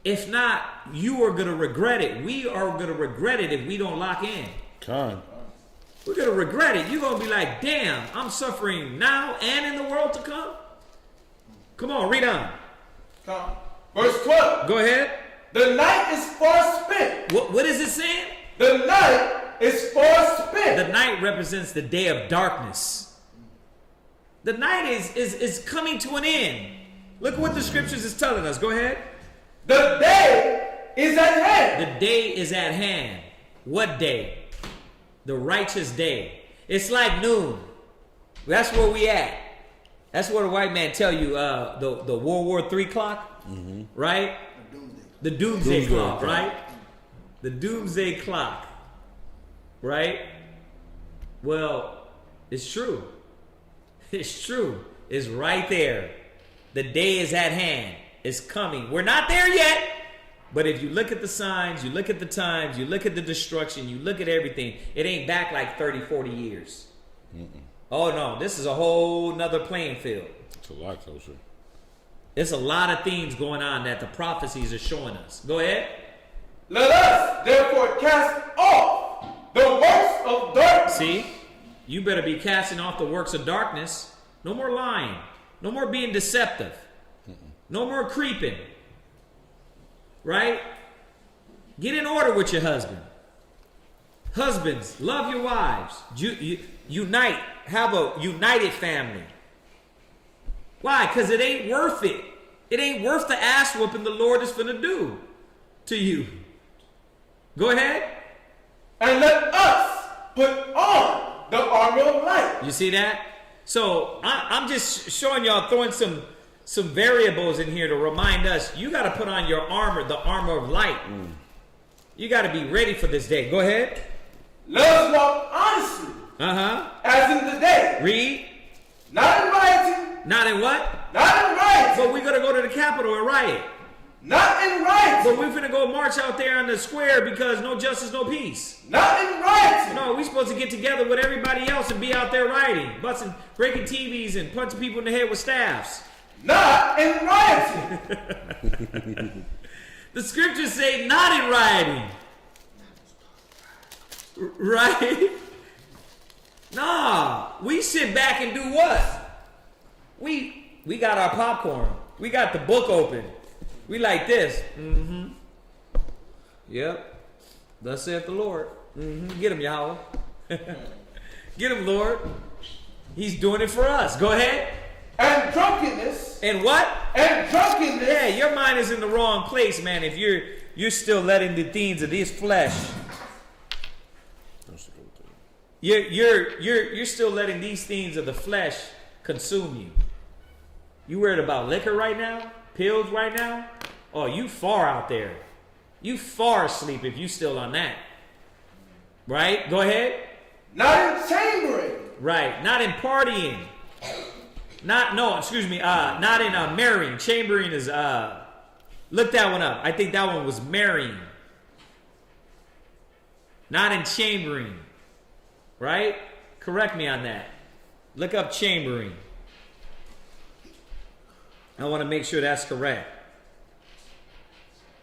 If not, you are going to regret it. We are going to regret it if we don't lock in. Time. We're going to regret it. You're going to be like, damn, I'm suffering now and in the world to come. Come on, read on. Come. Verse 12. Go ahead. The night is far spent. What is it saying? The night is far spent. The night represents the day of darkness. The night is coming to an end. Look at what the scriptures is telling us. Go ahead. The day is at hand. The day is at hand. What day? The righteous day. It's like noon. That's where we at. That's where the white man tell you the World War III clock, right? The doomsday clock, right? The doomsday clock, right? Well, it's true. It's true. It's right there. The day is at hand. It's coming. We're not there yet. But if you look at the signs, you look at the times, you look at the destruction, you look at everything, it ain't back like 30, 40 years. Oh, no. This is a whole nother playing field. It's a lot closer. There's a lot of things going on that the prophecies are showing us. Go ahead. Let us therefore cast off the works See? You better be casting off the works of darkness. No more lying. No more being deceptive. No more creeping. Right? Get in order with your husband. Husbands, love your wives. Unite. Have a united family. Why? Because it ain't worth it. It ain't worth the ass whooping the Lord is finna do to you. Go ahead. And let us put on the armor of light. You see that? So I'm just showing y'all, throwing some variables in here to remind us, you got to put on your armor, the armor of light. You got to be ready for this day. Go ahead. Let us walk honestly. As in the day. Read. Not in rioting. Not in what? Not in rioting. But we're going to go to the Capitol and riot. Not in rioting. But we're going to go march out there on the square because no justice, no peace. Not in rioting. No, we're supposed to get together with everybody else and be out there rioting, breaking TVs and punching people in the head with staffs. Not in rioting. The scriptures say not in rioting. Right? Nah, we sit back and do what? We got our popcorn. We got the book open. We like this. Yep. Thus saith the Lord. Get him, Yahweh. Get him, Lord. He's doing it for us. Go ahead. And drunkenness. And what? And drunkenness. Yeah, your mind is in the wrong place, man. If you're still letting the things of this flesh. You're still letting these things of the flesh consume you. You worried about liquor right now? Pills right now? Oh, you far out there. You far asleep if you still on that. Right? Go ahead. Not in chambering. Right. Not in partying. Not in marrying. Chambering is look that one up. I think that one was marrying. Not in chambering. Right? Correct me on that. Look up chambering. I want to make sure that's correct.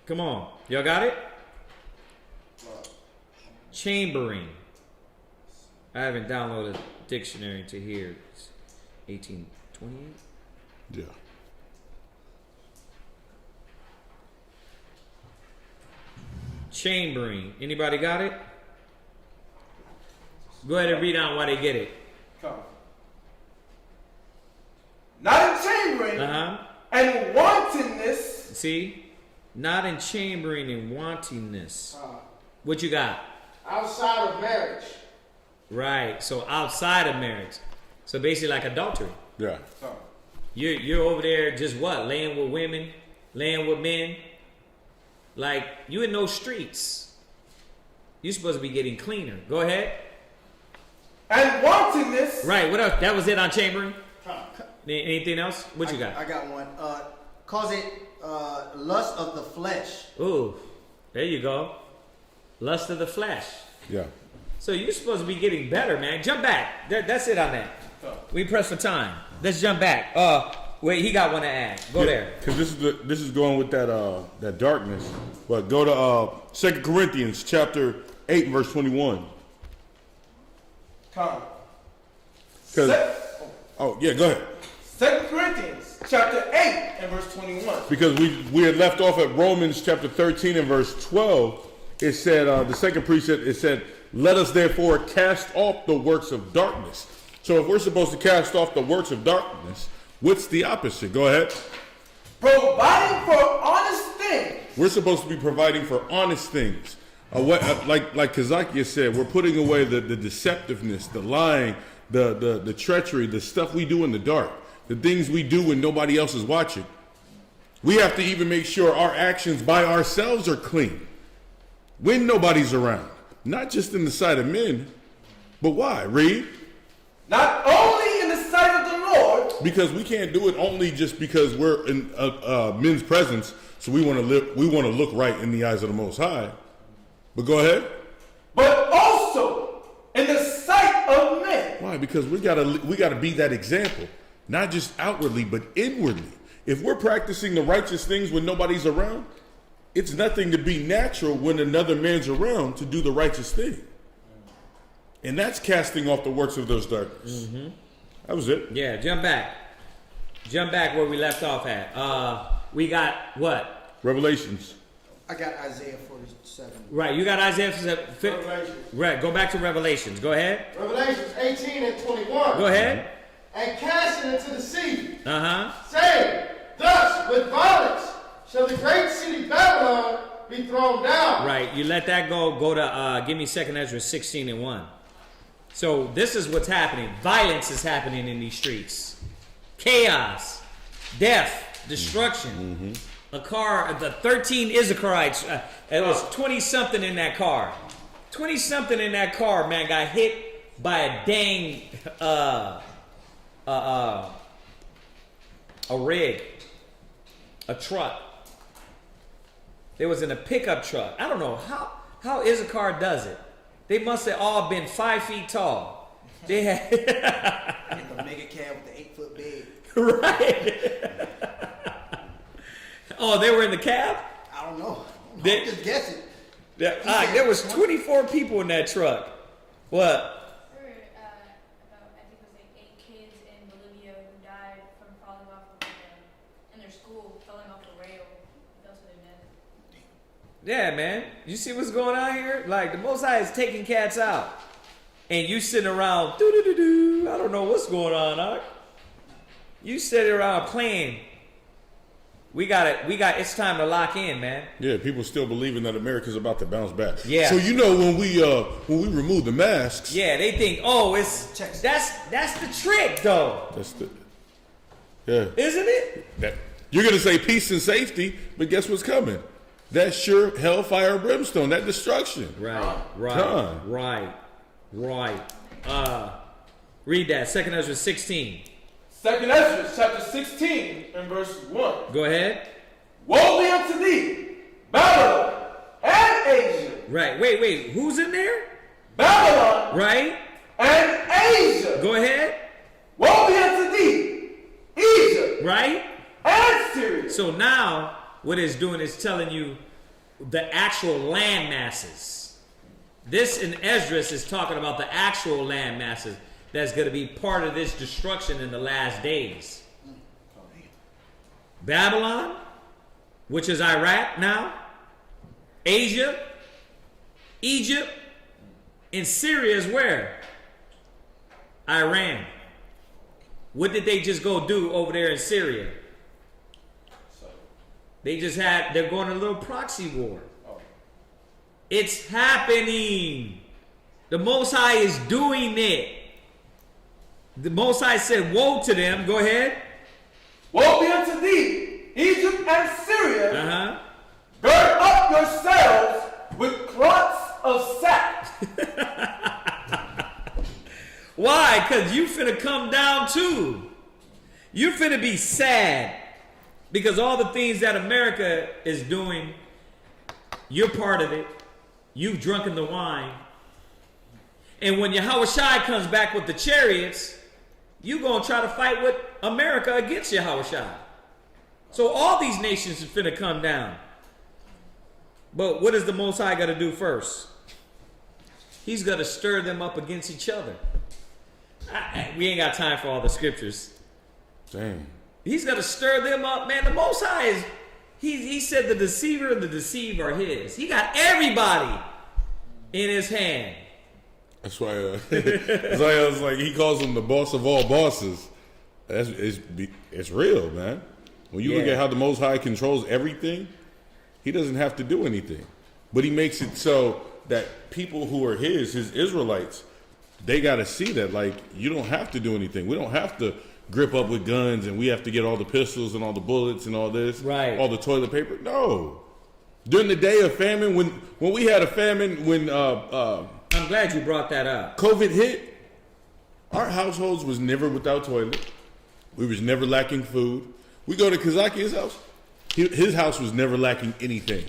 Come on. Y'all got it? Chambering. I haven't downloaded a dictionary to here. It's 1828? Yeah. Chambering. Anybody got it? Go ahead and read on why they get it. Come. Not in chambering and wantonness. See? Not in chambering and wantingness. What you got? Outside of marriage. Right. So outside of marriage. So basically like adultery. Yeah. You're over there just what? Laying with women, laying with men. Like you in those streets. You're supposed to be getting cleaner. Go ahead. And wantonness. Right. What else? That was it on chambering? Anything else? What you got? I got one. Cause it lust of the flesh. Ooh, there you go. Lust of the flesh. Yeah. So you're supposed to be getting better, man. Jump back. That's it on that. We press for time. Let's jump back. Wait, he got one to add. Go there. Because this is going with that darkness. But go to 2 Corinthians chapter 8 verse 21. Come. Oh yeah, go ahead. 2 Corinthians chapter 8 and verse 21. Because we had left off at Romans chapter 13 and verse 12. It said, the second precept, it said, let us therefore cast off the works of darkness. So if we're supposed to cast off the works of darkness, what's the opposite? Go ahead. Providing for honest things. We're supposed to be providing for honest things. Like Kazakia said, we're putting away the deceptiveness, the lying, the treachery, the stuff we do in the dark, the things we do when nobody else is watching. We have to even make sure our actions by ourselves are clean when nobody's around. Not just in the sight of men, but why? Read. Not only in the sight of the Lord. Because we can't do it only just because we're in men's presence, so we want to look right in the eyes of the Most High. But go ahead. But also in the sight of men. Why? Because we gotta be that example, not just outwardly, but inwardly. If we're practicing the righteous things when nobody's around, it's nothing to be natural when another man's around to do the righteous thing. And that's casting off the works of those darkness. Mm-hmm. That was it. Yeah, jump back. Jump back where we left off at. We got what? Revelations. I got Isaiah 47. Right, you got Isaiah 7. Revelations. Right, go back to Revelations. Go ahead. Revelations 18 and 21. Go ahead. And cast it into the sea, Uh-huh. saying, thus with violence shall the great city Babylon be thrown down. Right, you let that go. Go to, give me 2nd Ezra 16 and 1. So this is what's happening. Violence is happening in these streets. Chaos, death, destruction. A car, the 13 Issacharites, it was 20-something in that car. 20-something in that car, man, got hit by a dang, a rig, a truck. They was in a pickup truck. I don't know how Issachar does it. They must have all been 5 feet tall. They had The mega cab with the 8-foot bed. right. Oh, they were in the cab? I don't know. They- I'm just guessing. There was 24 people in that truck. What? There were about, I think it was like 8 kids in Bolivia who died from falling off of in their school, falling off the rail. That's what they meant. Yeah, man. You see what's going on here? Like, the Most High is taking cats out. And you sitting around, doo-doo-doo-doo. I don't know what's going on, Ark. You sitting around playing. It's time to lock in, man. Yeah, people still believing that America's about to bounce back. Yeah. So you know when we remove the masks, Yeah, they think, oh, that's the trick, though. that's the yeah. Isn't it? That, you're gonna say peace and safety, but guess what's coming? That sure hellfire and brimstone, that destruction. Right. Read that. 2nd Ezra 16. 2nd Ezra chapter 16 and verse 1. Go ahead. Woe be unto thee, Babylon and Asia. Right. Wait. Who's in there? Babylon Right. and Asia. Go ahead. Woe be unto thee, Egypt Right. and Syria. So now what it's doing is telling you the actual land masses. This in Esdras is talking about the actual land masses that's going to be part of this destruction in the last days. Babylon, which is Iraq now, Asia, Egypt, and Syria is where? Iran. What did they just go do over there in Syria? They're going a little proxy war. It's happening. The Most High is doing it. The Most High said, woe to them. Go ahead. Woe be unto thee, Egypt and Syria. Uh-huh. Gird up yourselves with cloths of sack. Why? Because you finna come down too. You finna be sad. Because all the things that America is doing, you're part of it. You've drunken the wine. And when Yahushua comes back with the chariots, you're going to try to fight with America against Yahushua. So all these nations are finna come down. But what is the Most High got to do first? He's got to stir them up against each other. We ain't got time for all the scriptures. Dang. He's got to stir them up, man. The Most High is, he said the deceiver and the deceived are his. He got everybody in his hand. That's why I was like, he calls him the boss of all bosses. It's real, man. When you look at how the Most High controls everything, he doesn't have to do anything. But he makes it so that people who are his Israelites, they got to see that, like, you don't have to do anything. We don't have to grip up with guns and we have to get all the pistols and all the bullets and all this, right? All the toilet paper. No. During the day of famine, when we had a famine, when I'm glad you brought that up. COVID hit, our households was never without toilet. We was never lacking food. We go to Kazaki's house. His house was never lacking anything.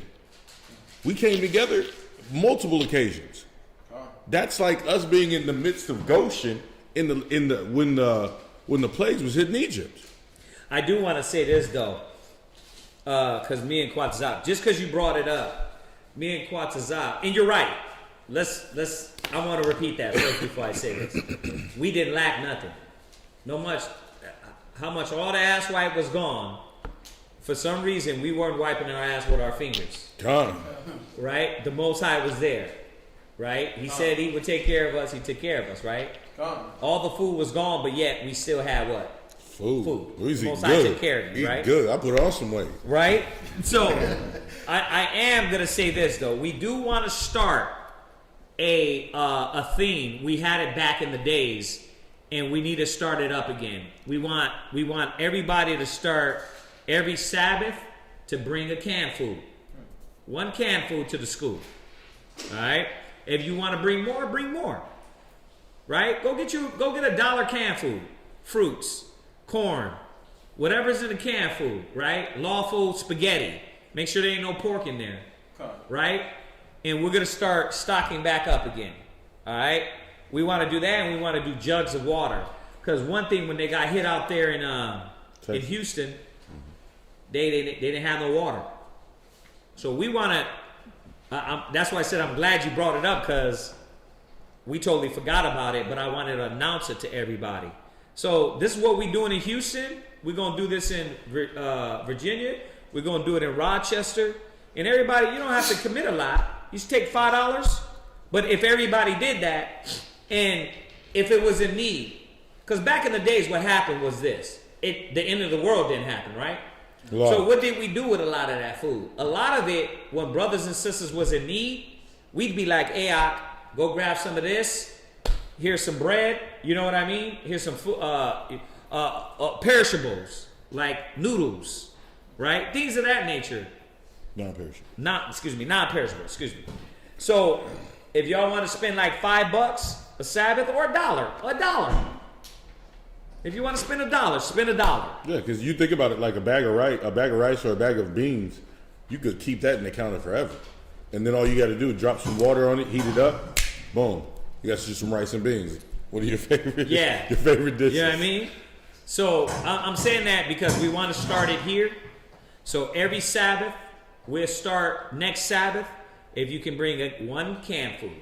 We came together multiple occasions. That's like us being in the midst of Goshen when the plagues was hitting Egypt. I do want to say this though, because me and Quatzazop, just because you brought it up, me and Quatzazop, and you're right. I want to repeat that first before I say this. We didn't lack nothing. No much. How much all the ass wipe was gone. For some reason, we weren't wiping our ass with our fingers. Gone. Right? The Most High was there. Right? He said he would take care of us. He took care of us. Right? All the food was gone, but yet we still had what? Food. We was The eating Most High good. took care of me, Eat right? good. I put on some weight. Right? So, I am going to say this, though. We do want to start a theme. We had it back in the days, and we need to start it up again. We want everybody to start every Sabbath to bring a canned food. One canned food to the school. All right? If you want to bring more, bring more. Right? Go get $1 canned food. Fruits, corn, whatever's in the canned food, right? Lawful spaghetti. Make sure there ain't no pork in there. Right? And we're going to start stocking back up again. All right? We want to do that, and we want to do jugs of water. Because one thing, when they got hit out there in Houston, they didn't have no water. So we want to, that's why I said I'm glad you brought it up, because we totally forgot about it, but I wanted to announce it to everybody. So this is what we're doing in Houston. We're going to do this in Virginia. We're going to do it in Rochester. And everybody, you don't have to commit a lot. You just take $5. But if everybody did that, and if it was in need, because back in the days what happened was this. The end of the world didn't happen, right? Wow. So what did we do with a lot of that food? A lot of it, when brothers and sisters was in need, we'd be like, hey, go grab some of this. Here's some bread. You know what I mean? Here's some food, perishables, like noodles, right? Things of that nature. Non-perishable. Non-perishable, excuse me. So if y'all want to spend like $5 a Sabbath, or $1. If you want to spend $1, spend $1. Yeah, because you think about it like a bag of rice or a bag of beans, you could keep that in the counter forever. And then all you got to do is drop some water on it, heat it up, boom. You got just some rice and beans. What are your favorite? Yeah. Your favorite dishes? You know what I mean? So I'm saying that because we want to start it here. So every Sabbath, we'll start next Sabbath. If you can bring one canned food,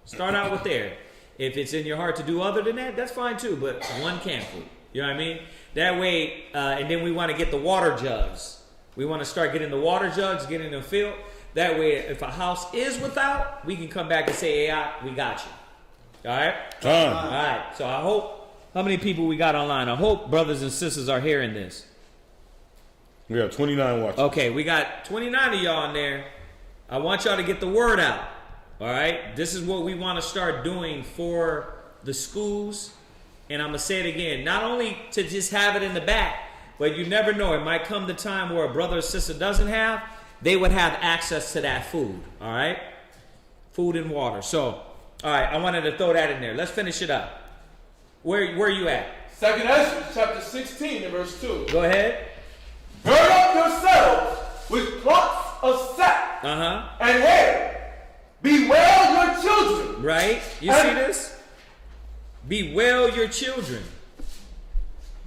start out with there. If it's in your heart to do other than that, that's fine too. But one canned food. You know what I mean? That way, and then we want to get the water jugs. We want to start getting the water jugs, getting them filled. That way, if a house is without, we can come back and say, hey, we got you. All right? All right. So I hope, how many people we got online? I hope brothers and sisters are hearing this. We got 29 watching. Okay, we got 29 of y'all in there. I want y'all to get the word out. All right? This is what we want to start doing for the schools. And I'm going to say it again. Not only to just have it in the back, but you never know. It might come the time where a brother or sister doesn't have. They would have access to that food. All right? Food and water. So, all right, I wanted to throw that in there. Let's finish it up. Where you at? 2nd Ezra, chapter 16 and verse 2. Go ahead. Gird up yourselves with cloths of sack and hair. Bewail your children. Right? You see this? Bewail your children.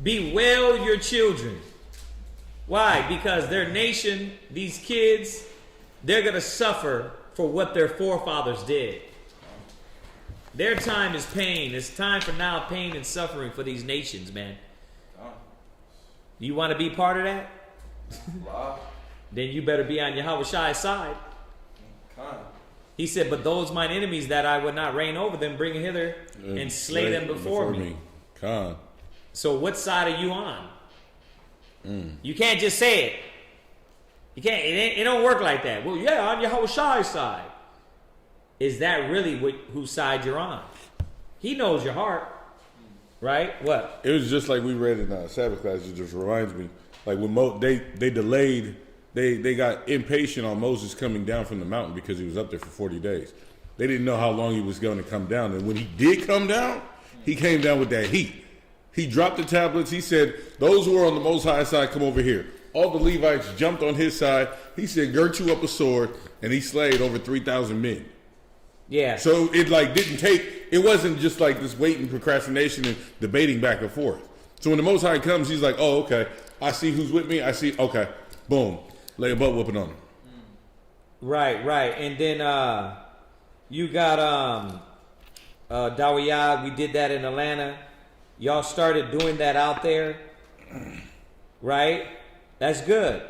Bewail your children. Why? Because their nation, these kids, they're going to suffer for what their forefathers did. Their time is pain. It's time for now pain and suffering for these nations, man. You want to be part of that? Then you better be on Yahweh's side. He said, but those mine enemies that I would not reign over them, bring hither and slay them before me. So what side are you on? You can't just say it. You can't. It don't work like that. Well, yeah, on Yahweh's side. Is that really whose side you're on? He knows your heart, right? What? It was just like we read in Sabbath class. It just reminds me, like when they delayed, they got impatient on Moses coming down from the mountain because he was up there for 40 days. They didn't know how long he was going to come down, and when he did come down, he came down with that heat. He dropped the tablets. He said, those who are on the Most High side, come over here. All the Levites jumped on his side. He said, gird you up a sword, and he slayed over 3,000 men. Yeah. So it it wasn't just like this waiting, procrastination, and debating back and forth. So when the Most High comes, he's like, oh, okay, I see who's with me. I see, okay, boom, lay a butt whooping on him. Right. And then You got Dawiyah. We did that in Atlanta. Y'all started doing that out there, right? That's good.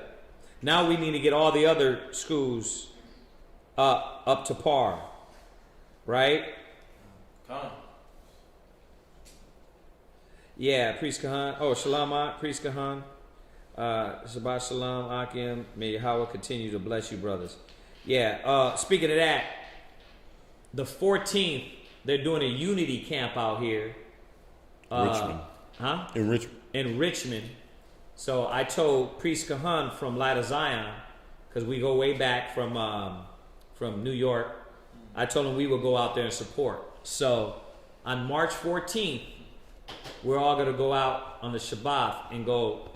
Now we need to get all the other schools up to par, right? Come. Yeah, Priest Kahan. Oh, Shalom, Priest Kahan. Shabbat Shalom, Akim. May Yahweh continue to bless you, brothers. Yeah, speaking of that, the 14th, they're doing a unity camp out here. Richmond. Huh? In Richmond. In Richmond. So I told Priest Kahan from Light of Zion, because we go way back from New York. I told him we would go out there and support. So on March 14th, we're all going to go out on the Shabbat and go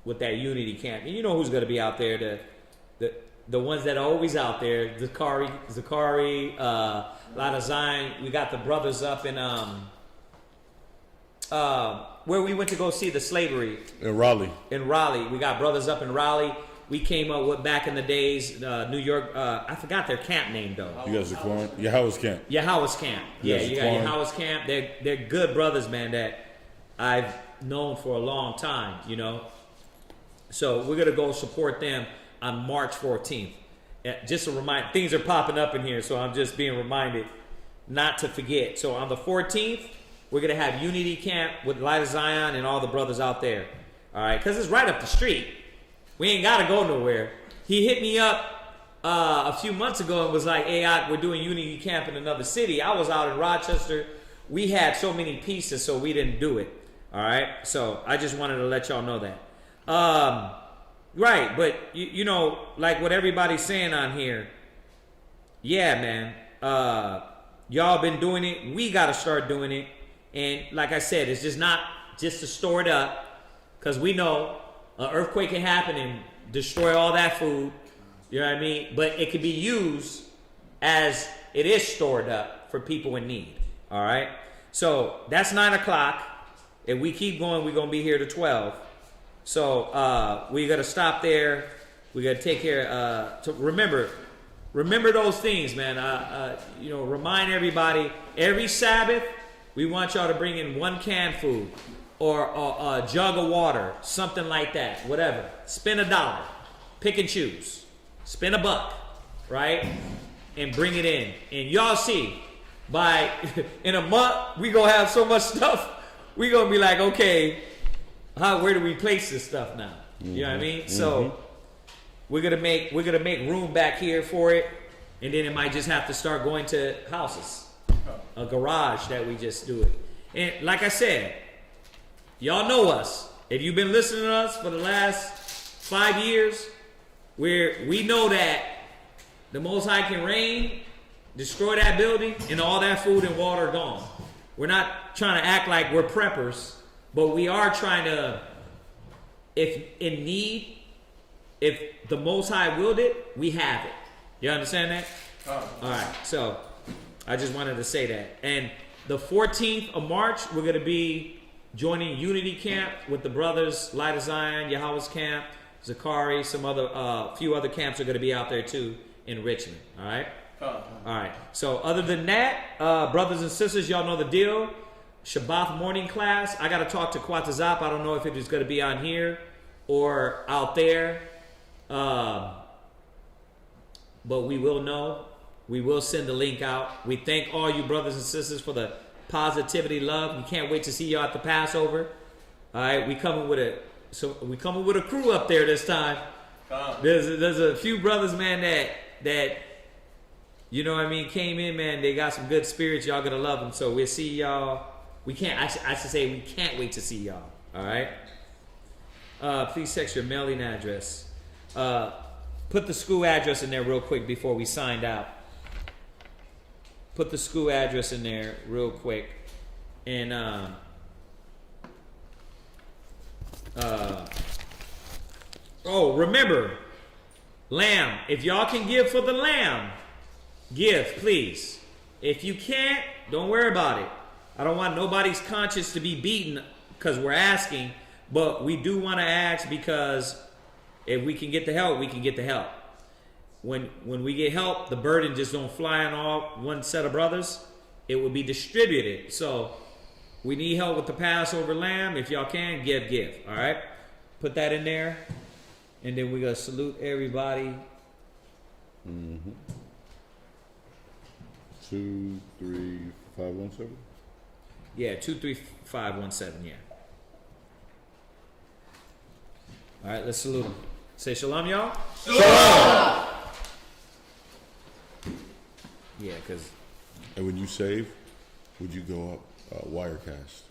with that unity camp. And you know who's going to be out there, the ones that are always out there, Zakari, Light of Zion. We got the brothers up in where we went to go see the slavery. In Raleigh. In Raleigh. We got brothers up in Raleigh. We came up with back in the days, New York, I forgot their camp name though. You got Zaquan? Yahweh's camp. Yahweh's camp. Yeah, you got Zaquan. Yahweh's camp. They're good brothers, man, that I've known for a long time, you know. So we're going to go support them on March 14th. Just a reminder, things are popping up in here, so I'm just being reminded not to forget. So on the 14th, we're going to have Unity Camp with Light of Zion and all the brothers out there. All right, because it's right up the street. We ain't got to go nowhere. He hit me up a few months ago and was like, hey, we're doing Unity Camp in another city. I was out in Rochester. We had so many pieces, so we didn't do it. All right, so I just wanted to let y'all know that. Right, but you know, like what everybody's saying on here, yeah, man, y'all been doing it. We got to start doing it. And like I said, it's just not just to store it up, because we know an earthquake can happen and destroy all that food. You know what I mean? But it could be used as it is stored up for people in need. All right. So that's 9 o'clock. If we keep going, we're going to be here to 12. So we got to stop there. We got to take care. To remember those things, man. You know, remind everybody every Sabbath. We want y'all to bring in one canned food or a jug of water, something like that. Whatever. Spend $1. Pick and choose. Spend $1, right? And bring it in. And y'all see, by in a month we gonna have so much stuff. We gonna be like, okay, where do we place this stuff now? You know what I mean? So we're gonna make room back here for it, and then it might just have to start going to houses, a garage that we just do it. And like I said, y'all know us. If you've been listening to us for the last 5 years, we know that the Most High can reign, destroy that building, and all that food and water gone. We're not trying to act like we're preppers, but we are trying to, if in need, if the Most High willed it, we have it. You understand that? All right, so I just wanted to say that. And the 14th of March, we're going to be joining Unity Camp with the brothers, Light of Zion, Yahweh's Camp, Zakari, some other, few other camps are going to be out there too in Richmond. All right? All right. So other than that, brothers and sisters, y'all know the deal. Shabbat morning class. I got to talk to Quatazap. I don't know if it is going to be on here or out there. But we will know. We will send the link out. We thank all you brothers and sisters for the positivity, love. We can't wait to see y'all at the Passover. All right, we coming with a crew up there this time. There's a few brothers, man, that you know what I mean, came in, man. They got some good spirits. Y'all gonna love them. So we'll see y'all. I should say we can't wait to see y'all. All right. Please text your mailing address. Put the school address in there real quick before we signed out. Put the school address in there real quick. And remember, lamb. If y'all can give for the lamb, give, please. If you can't, don't worry about it. I don't want nobody's conscience to be beaten because we're asking, but we do want to ask because if we can get the help, we can get the help. when we get help, the burden just don't fly on all one set of brothers. It will be distributed. So we need help with the Passover lamb. If y'all can, give. All right, put that in there, and then we're gonna salute everybody. 23517. Yeah, 23517. Yeah. All right, let's salute them. Say shalom, y'all. Shalom. Yeah, because. And when you save, would you go up Wirecast?